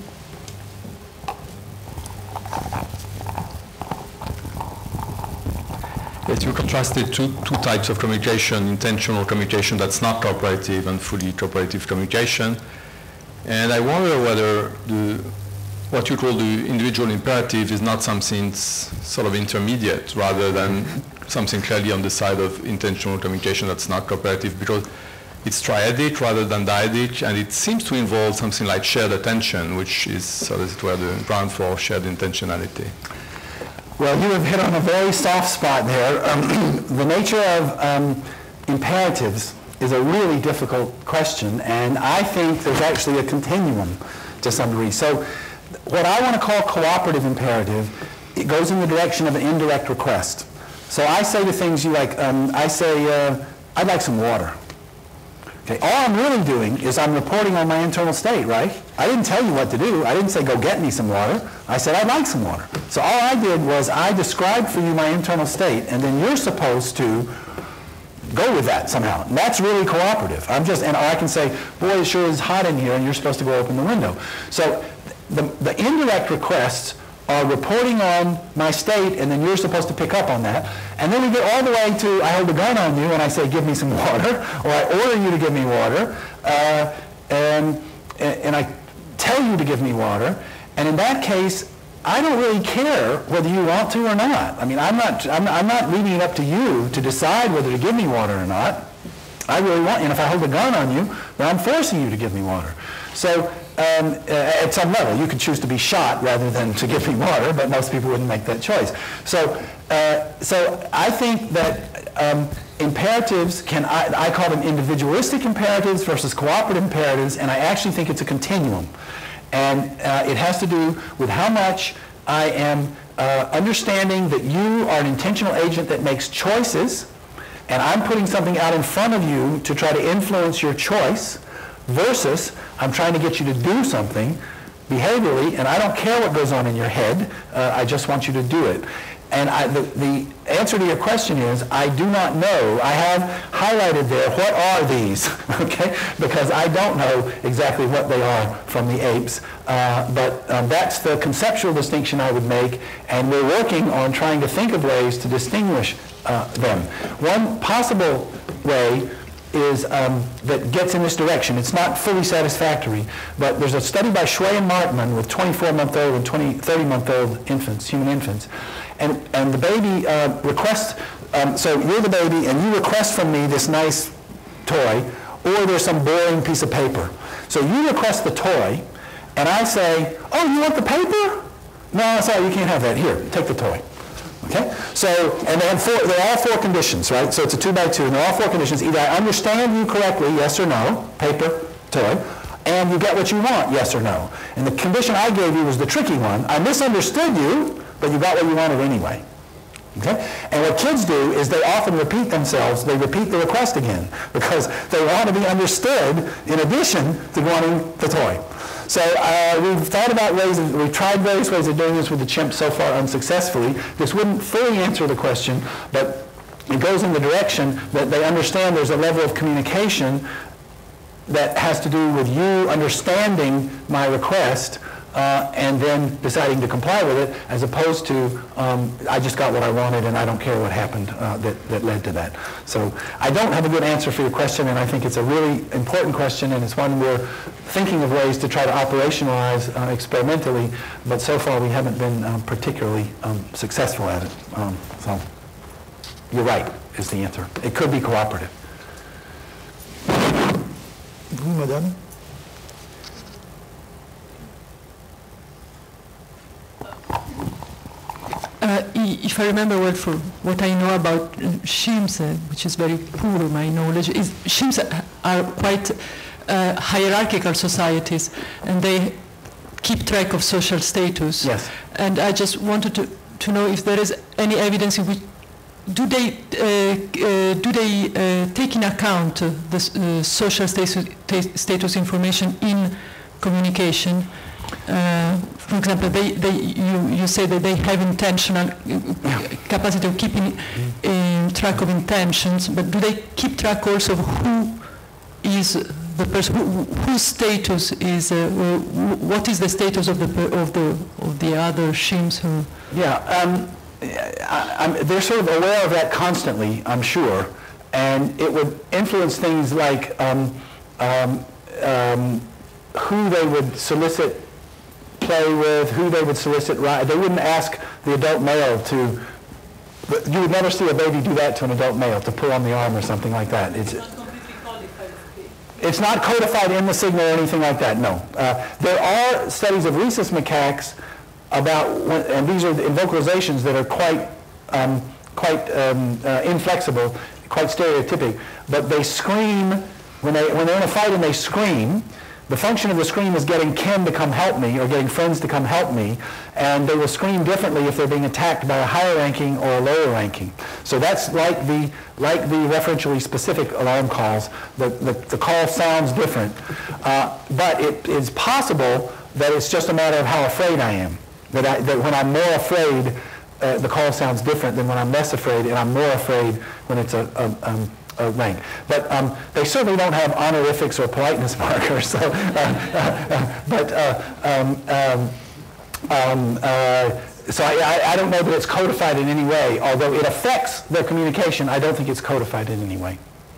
Yes, you contrasted two types of communication: intentional communication that's not cooperative and fully cooperative communication. And I wonder whether what you call the individual imperative is not something sort of intermediate rather than something clearly on the side of intentional communication that's not cooperative, because it's triadic rather than dyadic, and it seems to involve something like shared attention, which is sort of the ground for shared intentionality. Well, you have hit on a very soft spot there. The nature of imperatives is a really difficult question, and I think there's actually a continuum to some degree. So what I want to call cooperative imperative, it goes in the direction of an indirect request. So I say to things you like, I say, I'd like some water. Okay, all I'm really doing is I'm reporting on my internal state, right? I didn't tell you what to do. I didn't say, go get me some water. I said, I'd like some water. So all I did was I described for you my internal state, and then you're supposed to go with that somehow. And that's really cooperative. Or I can say, boy, it sure is hot in here, and you're supposed to go open the window. So the indirect requests are reporting on my state, and then you're supposed to pick up on that. And then we get all the way to, I hold a gun on you, and I say, give me some water, or I order you to give me water, and I tell you to give me water. And in that case, I don't really care whether you want to or not. I mean, I'm not leaving it up to you to decide whether to give me water or not. I really want, and if I hold a gun on you, then I'm forcing you to give me water. So at some level, you could choose to be shot rather than to give me water, but most people wouldn't make that choice. So I think that imperatives I call them individualistic imperatives versus cooperative imperatives, and I actually think it's a continuum. And it has to do with how much I am understanding that you are an intentional agent that makes choices, and I'm putting something out in front of you to try to influence your choice, versus I'm trying to get you to do something behaviorally, and I don't care what goes on in your head. I just want you to do it. And the answer to your question is, I do not know. I have highlighted there, what are these, okay? Because I don't know exactly what they are from the apes. But that's the conceptual distinction I would make, and we're working on trying to think of ways to distinguish them. One possible way is that gets in this direction. It's not fully satisfactory, but there's a study by Shui and Martman with 24-month-old and 30-month-old infants, human infants, and the baby requests, so you're the baby and you request from me this nice toy, or there's some boring piece of paper. So you request the toy, and I say, oh, you want the paper? No, sorry, you can't have that. Here, take the toy. Okay? So, and there are all four conditions, right? So it's a 2x2, and there are all four conditions. Either I understand you correctly, yes or no, paper, toy, and you get what you want, yes or no. And the condition I gave you was the tricky one. I misunderstood you, but you got what you wanted anyway. Okay? And what kids do is they often repeat themselves. They repeat the request again because they want to be understood in addition to wanting the toy. So we've thought about we've tried various ways of doing this with the chimp so far unsuccessfully. This wouldn't fully answer the question, but it goes in the direction that they understand there's a level of communication that has to do with you understanding my request and then deciding to comply with it, as opposed to I just got what I wanted and I don't care what happened that led to that. So I don't have a good answer for your question, and I think it's a really important question, and it's one we're thinking of ways to try to operationalize experimentally, but so far we haven't been particularly successful at it. So you're right, is the answer. It could be cooperative. Vous, madame? If I remember well, for what I know about chimps, which is very poor my knowledge, is chimps are quite hierarchical societies, and they keep track of social status. Yes. And I just wanted to know if there is any evidence in which do they take in account the social status information in communication? For example, you say that they have intentional capacity of keeping track of intentions, but do they keep track also of who is the person, whose status is, what is the status of the other chimps who? Yeah, they're sort of aware of that constantly, I'm sure, and it would influence things like who they would solicit play with, who they would solicit ride. They wouldn't ask the adult male to, you would never see a baby do that to an adult male, to pull on the arm or something like that. It's not completely codified. It's not codified in the signal or anything like that, no. There are studies of rhesus macaques about, and these are in vocalizations that are quite inflexible, quite stereotypic, but they scream, when they're in a fight and they scream, the function of the scream is getting kin to come help me or getting friends to come help me, and they will scream differently if they're being attacked by a higher ranking or a lower ranking. So that's like the referentially specific alarm calls. The call sounds different, but it is possible that it's just a matter of how afraid I am. That when I'm more afraid, the call sounds different than when I'm less afraid, and I'm more afraid when it's a rank. But they certainly don't have honorifics or politeness markers. So, so I don't know that it's codified in any way. Although it affects their communication, I don't think it's codified in any way.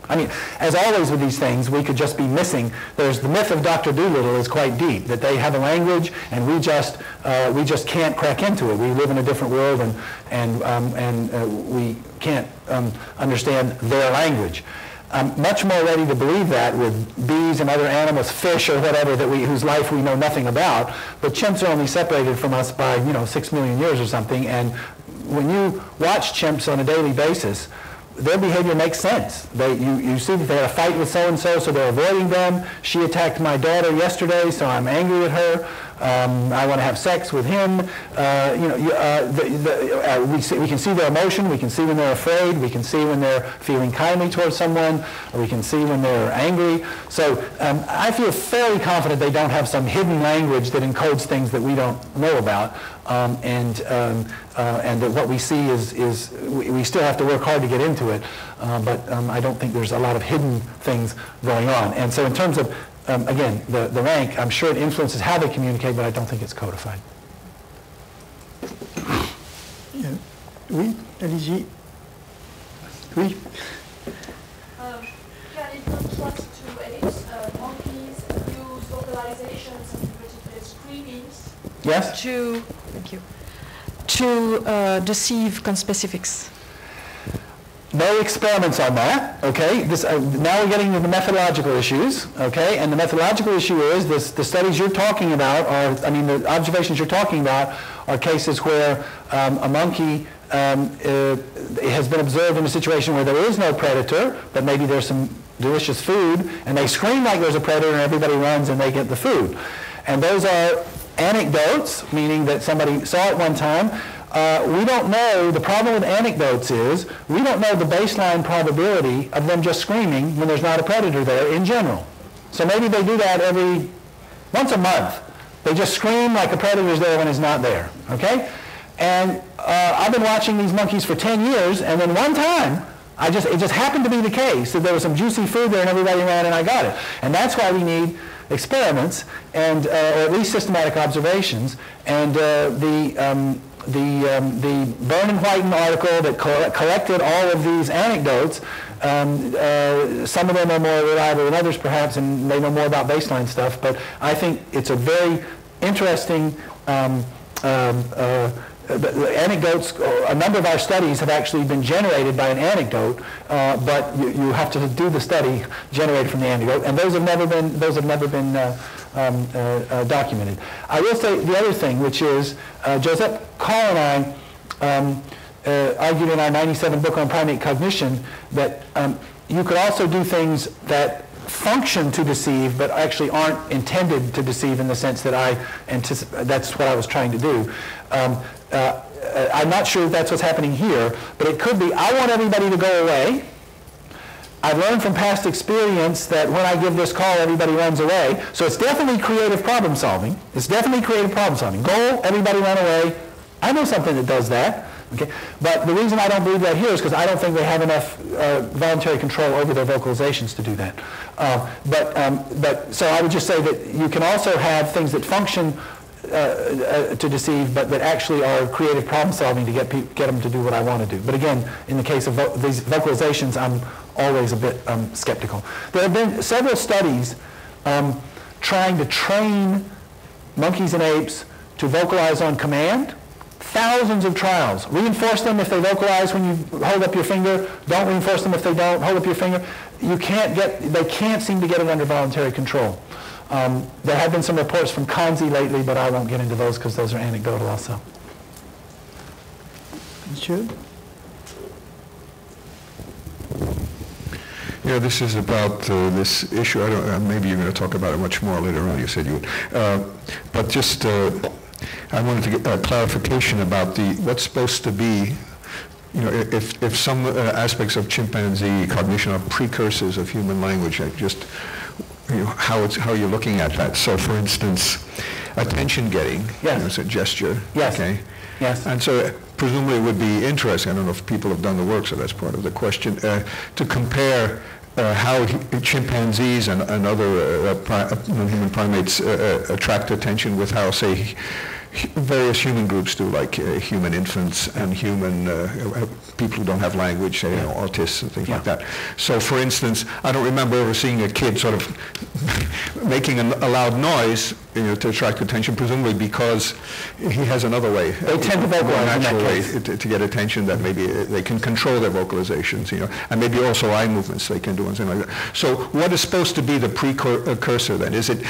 I mean, as always with these things, we could just be missing. There's the myth of Dr. Dolittle is quite deep, that they have a language and we just can't crack into it. We live in a different world and we can't understand their language. I'm much more ready to believe that with bees and other animals, fish or whatever, whose life we know nothing about. But chimps are only separated from us by 6 million years or something. And when you watch chimps on a daily basis, their behavior makes sense. You see that they had a fight with so-and-so, so they're avoiding them. She attacked my daughter yesterday, so I'm angry at her. I want to have sex with him. We can see their emotion. We can see when they're afraid. We can see when they're feeling kindly towards someone. Or we can see when they're angry. So I feel fairly confident they don't have some hidden language that encodes things that we don't know about. And that what we see is we still have to work hard to get into it, but I don't think there's a lot of hidden things going on. And so in terms of, again, the rank, I'm sure it influences how they communicate, but I don't think it's codified. Oui, allez-y. Oui. Can in contrast to apes, monkeys use vocalizations, in particular screamings, Yes? to deceive conspecifics? No experiments on that, okay? Now we're getting to the methodological issues, okay? And the methodological issue is the studies you're talking about the observations you're talking about are cases where a monkey has been observed in a situation where there is no predator, but maybe there's some delicious food, and they scream like there's a predator and everybody runs and they get the food. And those are anecdotes, meaning that somebody saw it one time. We don't know, the problem with anecdotes is, we don't know the baseline probability of them just screaming when there's not a predator there in general. So maybe they do that once a month. They just scream like a predator's there when it's not there, okay? And I've been watching these monkeys for 10 years, and then one time, it just happened to be the case that there was some juicy food there and everybody ran and I got it. And that's why we need, experiments, and or at least systematic observations, and the Byrne and Whiten article that collected all of these anecdotes. Some of them are more reliable than others, perhaps, and they know more about baseline stuff. But I think it's a very interesting anecdotes. A number of our studies have actually been generated by an anecdote, but you have to do the study generated from the anecdote, and those have never been documented. I will say the other thing, which is Joseph Call and I argued in our 97 book on primate cognition that you could also do things that function to deceive but actually aren't intended to deceive in the sense that that's what I was trying to do. I'm not sure if that's what's happening here, but it could be, I want everybody to go away. I've learned from past experience that when I give this call, everybody runs away. So it's definitely creative problem solving. It's definitely creative problem solving. Goal, everybody run away. I know something that does that. Okay? But the reason I don't believe that here is because I don't think they have enough voluntary control over their vocalizations to do that. So I would just say that you can also have things that function to deceive, but that actually are creative problem solving to get them to do what I want to do. But again, in the case of these vocalizations, I'm always a bit skeptical. There have been several studies trying to train monkeys and apes to vocalize on command. Thousands of trials. Reinforce them if they vocalize when you hold up your finger. Don't reinforce them if they don't. Hold up your finger. They can't seem to get it under voluntary control. There have been some reports from Kanzi lately, but I won't get into those because those are anecdotal also. Monsieur? Yeah, this is about this issue. Maybe you're going to talk about it much more later on. You said you would. But just, I wanted to get a clarification about what's supposed to be, if some aspects of chimpanzee cognition are precursors of human language, like just how you're looking at that. So, for instance, attention getting, yes. It's a gesture. Yes. Okay. Yes. And so, presumably, it would be interesting. I don't know if people have done the work, so that's part of the question, to compare how chimpanzees and other non-human primates attract attention with how, say, various human groups do, like human infants and human people who don't have language, say, autists and things like that. So, for instance, I don't remember ever seeing a kid sort of making a loud noise, to attract attention, presumably because he has another way, they tend to vocalize natural way to get attention, that maybe they can control their vocalizations, and maybe also eye movements they can do and things like that. So, what is supposed to be the precursor then? Is it?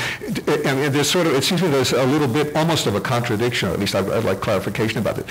I mean, there's sort of, it seems to me there's a little bit almost of a contradiction, or at least I'd like clarification about it.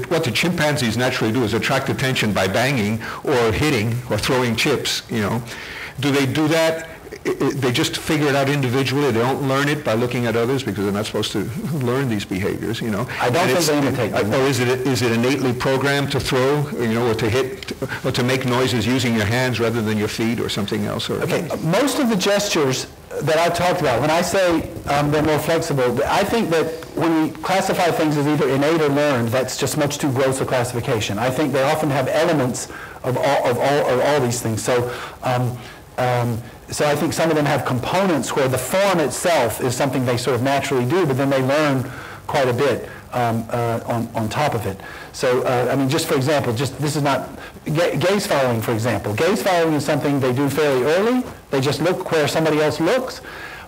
What the chimpanzees naturally do is attract attention by banging or hitting or throwing chips, do they do that? They just figure it out individually. They don't learn it by looking at others because they're not supposed to learn these behaviors, I don't think they imitate them. Or is it innately programmed to throw, or to hit, or to make noises using your hands rather than your feet or something else? Okay, most of the gestures that I've talked about, when I say they're more flexible, I think that when we classify things as either innate or learned, that's just much too gross a classification. I think they often have elements of all these things. So I think some of them have components where the form itself is something they sort of naturally do, but then they learn quite a bit on top of it. So, I mean, just for example, this is not, gaze following, for example. Gaze following is something they do fairly early. They just look where somebody else looks.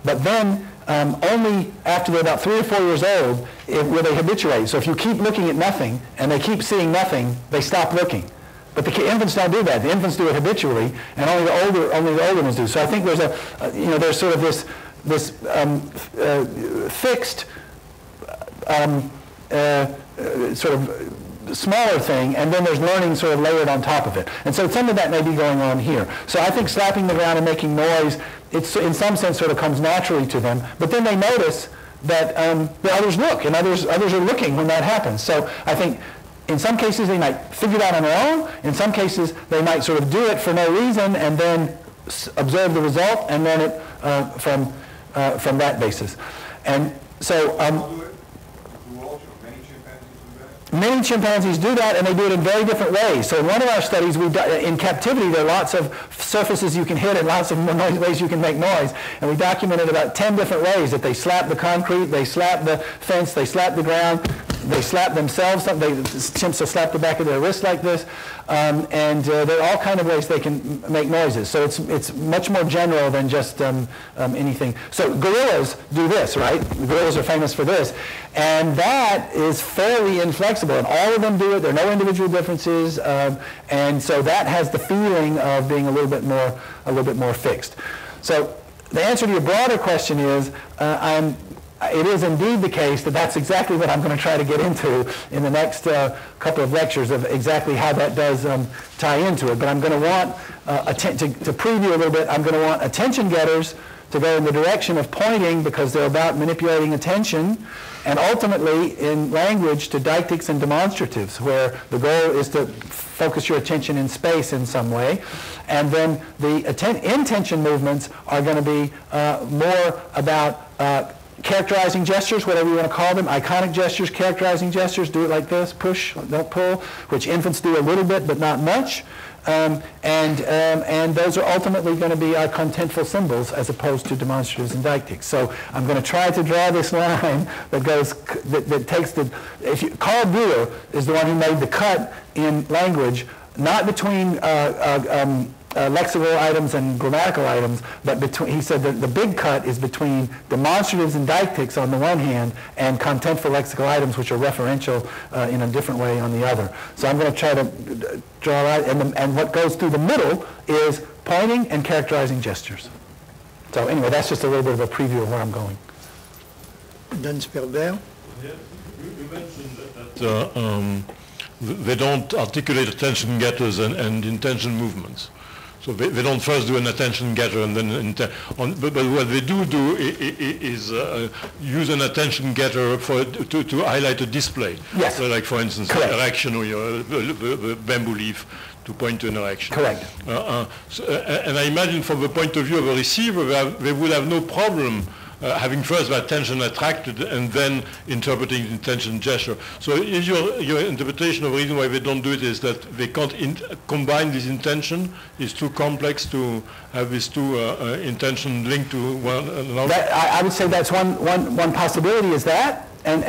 But then, only after they're about 3 or 4 years old will they habituate. So if you keep looking at nothing and they keep seeing nothing, they stop looking. But the infants don't do that. The infants do it habitually, and only the older ones do. So I think there's there's sort of this fixed sort of smaller thing, and then there's learning sort of layered on top of it. And so some of that may be going on here. So I think slapping the ground and making noise, it's in some sense sort of comes naturally to them. But then they notice that the others look, and others are looking when that happens. So I think in some cases they might figure it out on their own. In some cases they might sort of do it for no reason and then observe the result and learn it from that basis. And so Many chimpanzees do that, and they do it in very different ways. So in one of our studies, in captivity, there are lots of surfaces you can hit and lots of ways you can make noise. And we documented about 10 different ways that they slap the concrete, they slap the fence, they slap the ground, they slap themselves. Chimps will slap the back of their wrist like this. And there are all kinds of ways they can make noises. So it's much more general than just anything. So gorillas do this, right? Gorillas are famous for this. And that is fairly inflexible. And all of them do it. There are no individual differences. And so that has the feeling of being a little bit more fixed. So the answer to your broader question is it is indeed the case that that's exactly what I'm going to try to get into in the next couple of lectures of exactly how that does tie into it. But I'm going to want, to preview a little bit, I'm going to want attention getters to go in the direction of pointing because they're about manipulating attention, and ultimately in language to deictics and demonstratives where the goal is to focus your attention in space in some way. And then the intention movements are going to be more about characterizing gestures, whatever you want to call them, iconic gestures, characterizing gestures, do it like this, push, don't pull, which infants do a little bit but not much. And those are ultimately going to be our contentful symbols as opposed to demonstratives and deictics. So I'm going to try to draw this line that goes, that takes the, Carl Bueller is the one who made the cut in language, not between lexical items and grammatical items, but between, he said that the big cut is between demonstratives and deictics on the one hand and contentful lexical items, which are referential in a different way on the other. So I'm going to try to draw out, and what goes through the middle is pointing and characterizing gestures. So anyway, that's just a little bit of a preview of where I'm going. Dan Sperber? Yes, you mentioned that they don't articulate attention getters and intention movements. So they don't first do an attention getter and then but what they do is use an attention getter to highlight a display. Yes. So like for instance, correct. erection or the bamboo leaf to point to an erection. Correct. And I imagine from the point of view of a receiver, they would have no problem having first the attention attracted and then interpreting the intention gesture. So is your interpretation of the reason why they don't do it is that they can't combine this intention? It's too complex to have these two intention linked to one another? I would say that's one possibility is that. And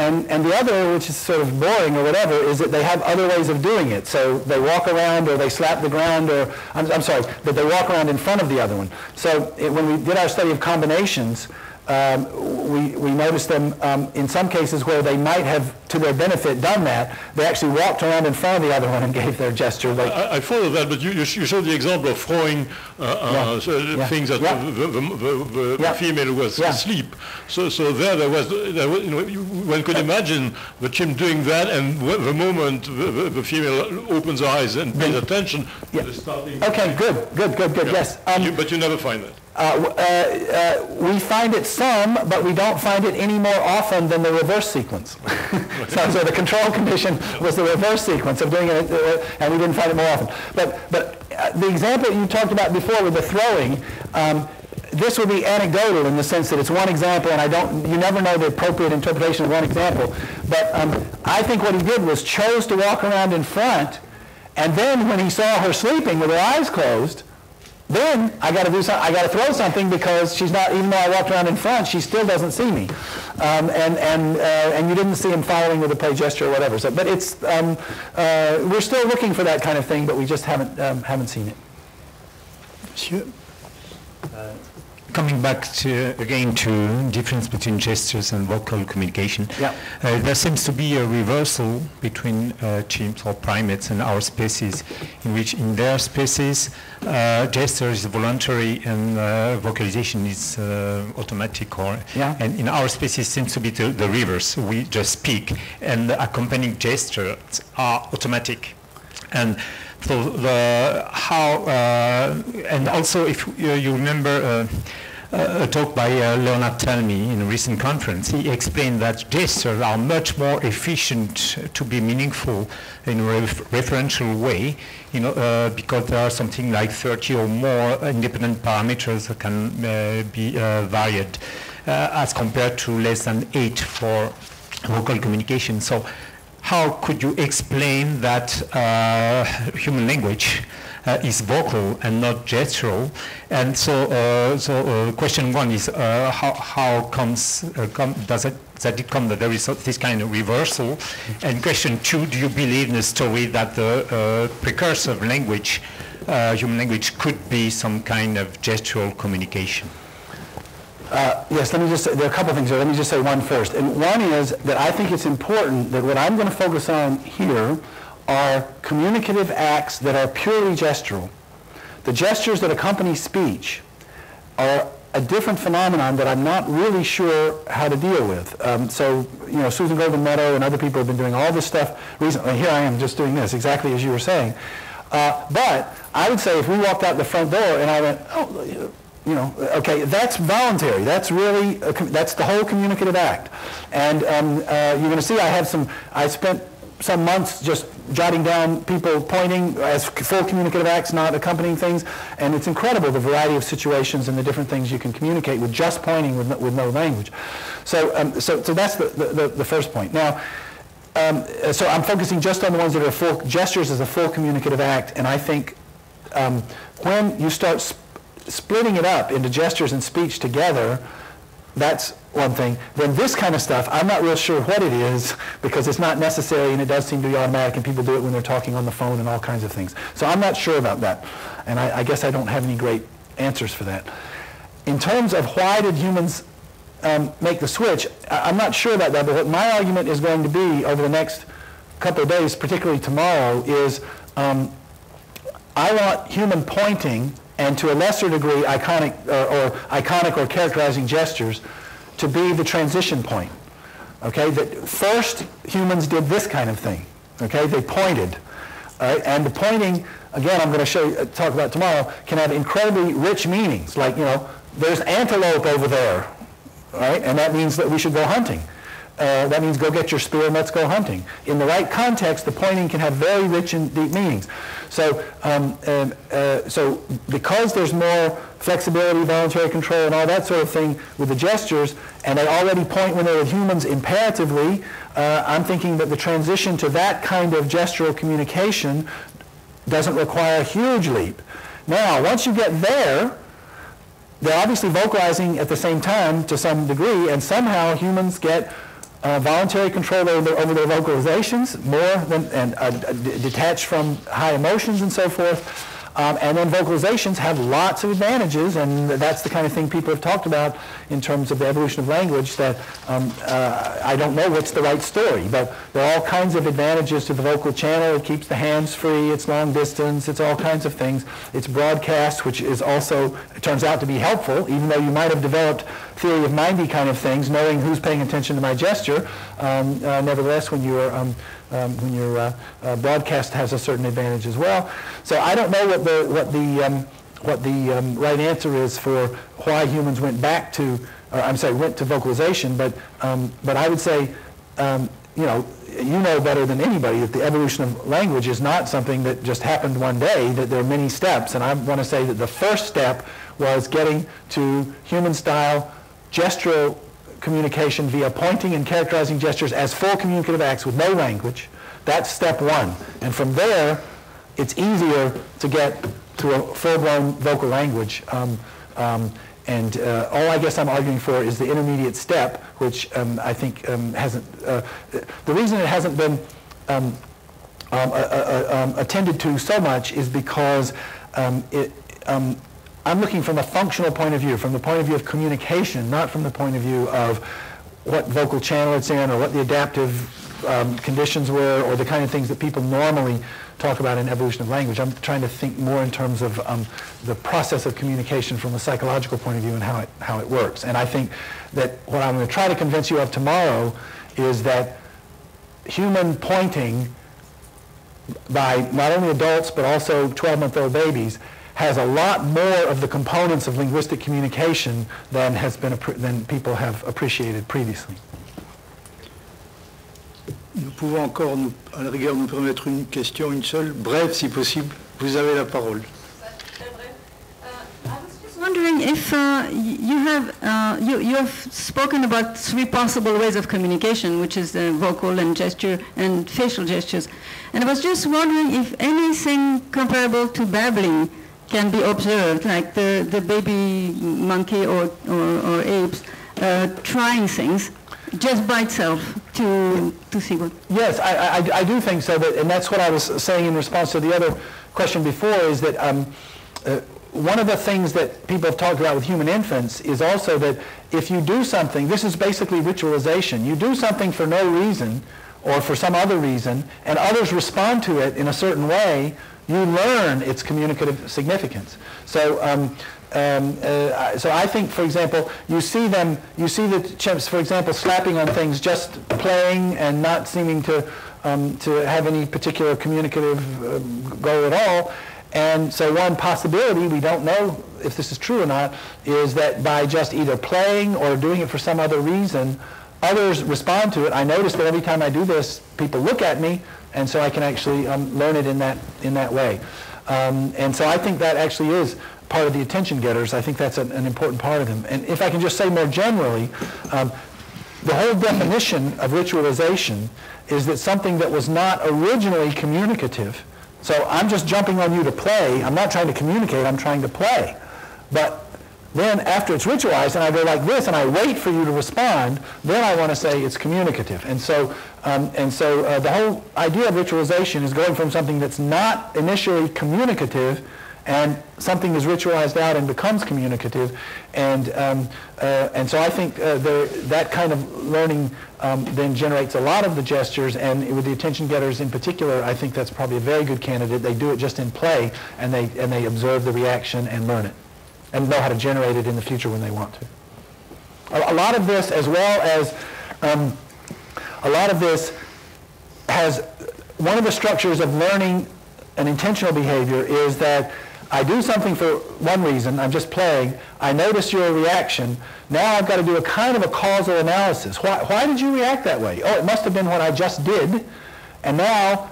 the other, which is sort of boring or whatever, is that they have other ways of doing it. So they walk around or they slap the ground or, I'm sorry, that they walk around in front of the other one. So when we did our study of combinations, we noticed them in some cases where they might have, to their benefit, done that. They actually walked around in front of the other one and gave their gesture. Like, I follow that, but you showed the example of throwing things that the female was asleep. So there was one could imagine the chimp doing that, and the moment the female opens her eyes and pays attention, they're starting. Okay, good, yes. But you never find that. We find it some, but we don't find it any more often than the reverse sequence. so the control condition was the reverse sequence of doing it, and we didn't find it more often. But the example you talked about before with the throwing, this would be anecdotal in the sense that it's one example, and you never know the appropriate interpretation of one example. But I think what he did was chose to walk around in front, and then when he saw her sleeping with her eyes closed, then I got to do something. I got to throw something because she's not. Even though I walked around in front, she still doesn't see me, and you didn't see him following with a play gesture or whatever. So, but it's we're still looking for that kind of thing, but we just haven't seen it. Monsieur? Coming back again to difference between gestures and vocal communication, there seems to be a reversal between chimps or primates and our species, in which in their species gesture is voluntary and vocalization is automatic, and in our species seems to be the reverse. We just speak and the accompanying gestures are automatic. And so and also if you remember a talk by Leonard Talmy in a recent conference, he explained that gestures are much more efficient to be meaningful in a referential way, because there are something like 30 or more independent parameters that can be varied as compared to less than 8 for vocal communication. So how could you explain that human language is vocal and not gestural? And so question one is how does it come that there is this kind of reversal? And question two, do you believe in the story that the precursor of language, human language, could be some kind of gestural communication? Yes, let me just say, there are a couple of things there. Let me just say one first. And one is that I think it's important that what I'm going to focus on here are communicative acts that are purely gestural. The gestures that accompany speech are a different phenomenon that I'm not really sure how to deal with. So, you know, Susan Goldman-Meadow and other people have been doing all this stuff recently. Here I am just doing this, exactly as you were saying. But I would say if we walked out the front door and I went, oh, you know, okay, that's voluntary. That's really, that's the whole communicative act. And you're going to see I spent some months just jotting down people pointing as full communicative acts, not accompanying things. And it's incredible the variety of situations and the different things you can communicate with just pointing with no language. So that's the first point. Now, so I'm focusing just on the ones that are full, gestures as a full communicative act. And I think when you start splitting it up into gestures and speech together, that's one thing. Then this kind of stuff, I'm not real sure what it is because it's not necessary and it does seem to be automatic and people do it when they're talking on the phone and all kinds of things. So I'm not sure about that. And I guess I don't have any great answers for that. In terms of why did humans make the switch, I'm not sure about that, but what my argument is going to be over the next couple of days, particularly tomorrow, is I want human pointing and to a lesser degree iconic or characterizing gestures to be the transition point. Okay, that first humans did this kind of thing. Okay, they pointed, and the pointing, again, I'm going to talk about tomorrow, can have incredibly rich meanings. Like, you know, there's antelope over there, right, and that means that we should go hunting. That means go get your spear and let's go hunting. In the right context, the pointing can have very rich and deep meanings. So, so because there's more flexibility, voluntary control, and all that sort of thing with the gestures, and they already point when they're with humans imperatively, I'm thinking that the transition to that kind of gestural communication doesn't require a huge leap. Now, once you get there, they're obviously vocalizing at the same time to some degree, and somehow humans get voluntary control over their vocalizations, more than, and detached from high emotions and so forth. And then vocalizations have lots of advantages, and that's the kind of thing people have talked about in terms of the evolution of language that I don't know what's the right story, but there are all kinds of advantages to the vocal channel. It keeps the hands free, it's long distance, it's all kinds of things. It's broadcast, which is also, it turns out to be helpful, even though you might have developed theory of mindy kind of things, knowing who's paying attention to my gesture. Nevertheless, when your broadcast has a certain advantage as well. So I don't know what the right answer is for why humans went back to, went to vocalization. But I would say, you know better than anybody that the evolution of language is not something that just happened one day. That there are many steps, and I want to say that the first step was getting to human-style gestural communication via pointing and characterizing gestures as full communicative acts with no language. That's step one. And from there, it's easier to get to a full-blown vocal language. All I guess I'm arguing for is the intermediate step, which I think hasn't, the reason it hasn't been attended to so much is because I'm looking from a functional point of view, from the point of view of communication, not from the point of view of what vocal channel it's in or what the adaptive conditions were or the kind of things that people normally talk about in evolution of language. I'm trying to think more in terms of the process of communication from a psychological point of view and how it works. And I think that what I'm going to try to convince you of tomorrow is that human pointing by not only adults but also 12-month-old babies has a lot more of the components of linguistic communication than than people have appreciated previously. Nous pouvons encore, à la rigueur, nous permettre une question, une seule, brève si possible. Vous avez la parole. I was just wondering if you have spoken about 3 possible ways of communication, which is vocal and gesture and facial gestures. And I was just wondering if anything comparable to babbling can be observed, like the baby monkey or apes trying things just by itself to see what. Yes, I do think so, and that's what I was saying in response to the other question before, is that one of the things that people have talked about with human infants is also that if you do something, this is basically ritualization. You do something for no reason or for some other reason, and others respond to it in a certain way, you learn its communicative significance. So, so I think, for example, you see the chimps, for example, slapping on things, just playing and not seeming to have any particular communicative goal at all. And so one possibility, we don't know if this is true or not, is that by just either playing or doing it for some other reason, others respond to it. I notice that every time I do this, people look at me, and so I can actually learn it in that way. And so I think that actually is part of the attention getters. I think that's an important part of them. And if I can just say more generally, the whole definition of ritualization is that something that was not originally communicative. So I'm just jumping on you to play. I'm not trying to communicate. I'm trying to play. But then after it's ritualized and I go like this and I wait for you to respond, then I want to say it's communicative. And so the whole idea of ritualization is going from something that's not initially communicative and something is ritualized out and becomes communicative. And so I think that kind of learning then generates a lot of the gestures, and with the attention getters in particular, I think that's probably a very good candidate. They do it just in play, and they observe the reaction and learn it, and know how to generate it in the future when they want to. A lot of this, as well as a lot of this has, one of the structures of learning an intentional behavior is that I do something for one reason, I'm just playing, I notice your reaction, now I've got to do a kind of a causal analysis. Why did you react that way? Oh, it must have been what I just did, and now,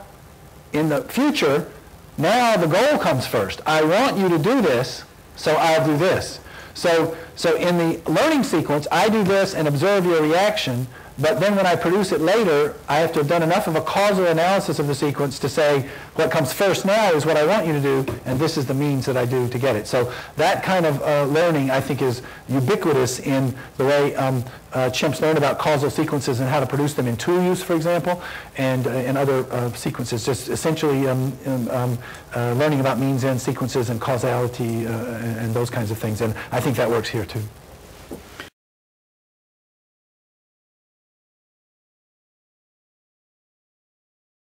in the future, now the goal comes first. I want you to do this, so I'll do this. So in the learning sequence, I do this and observe your reaction, but then when I produce it later, I have to have done enough of a causal analysis of the sequence to say what comes first now is what I want you to do, and this is the means that I do to get it. So that kind of learning, I think, is ubiquitous in the way chimps learn about causal sequences and how to produce them in tool use, for example, and in other sequences, just essentially learning about means-end sequences and causality and those kinds of things. And I think that works here, too.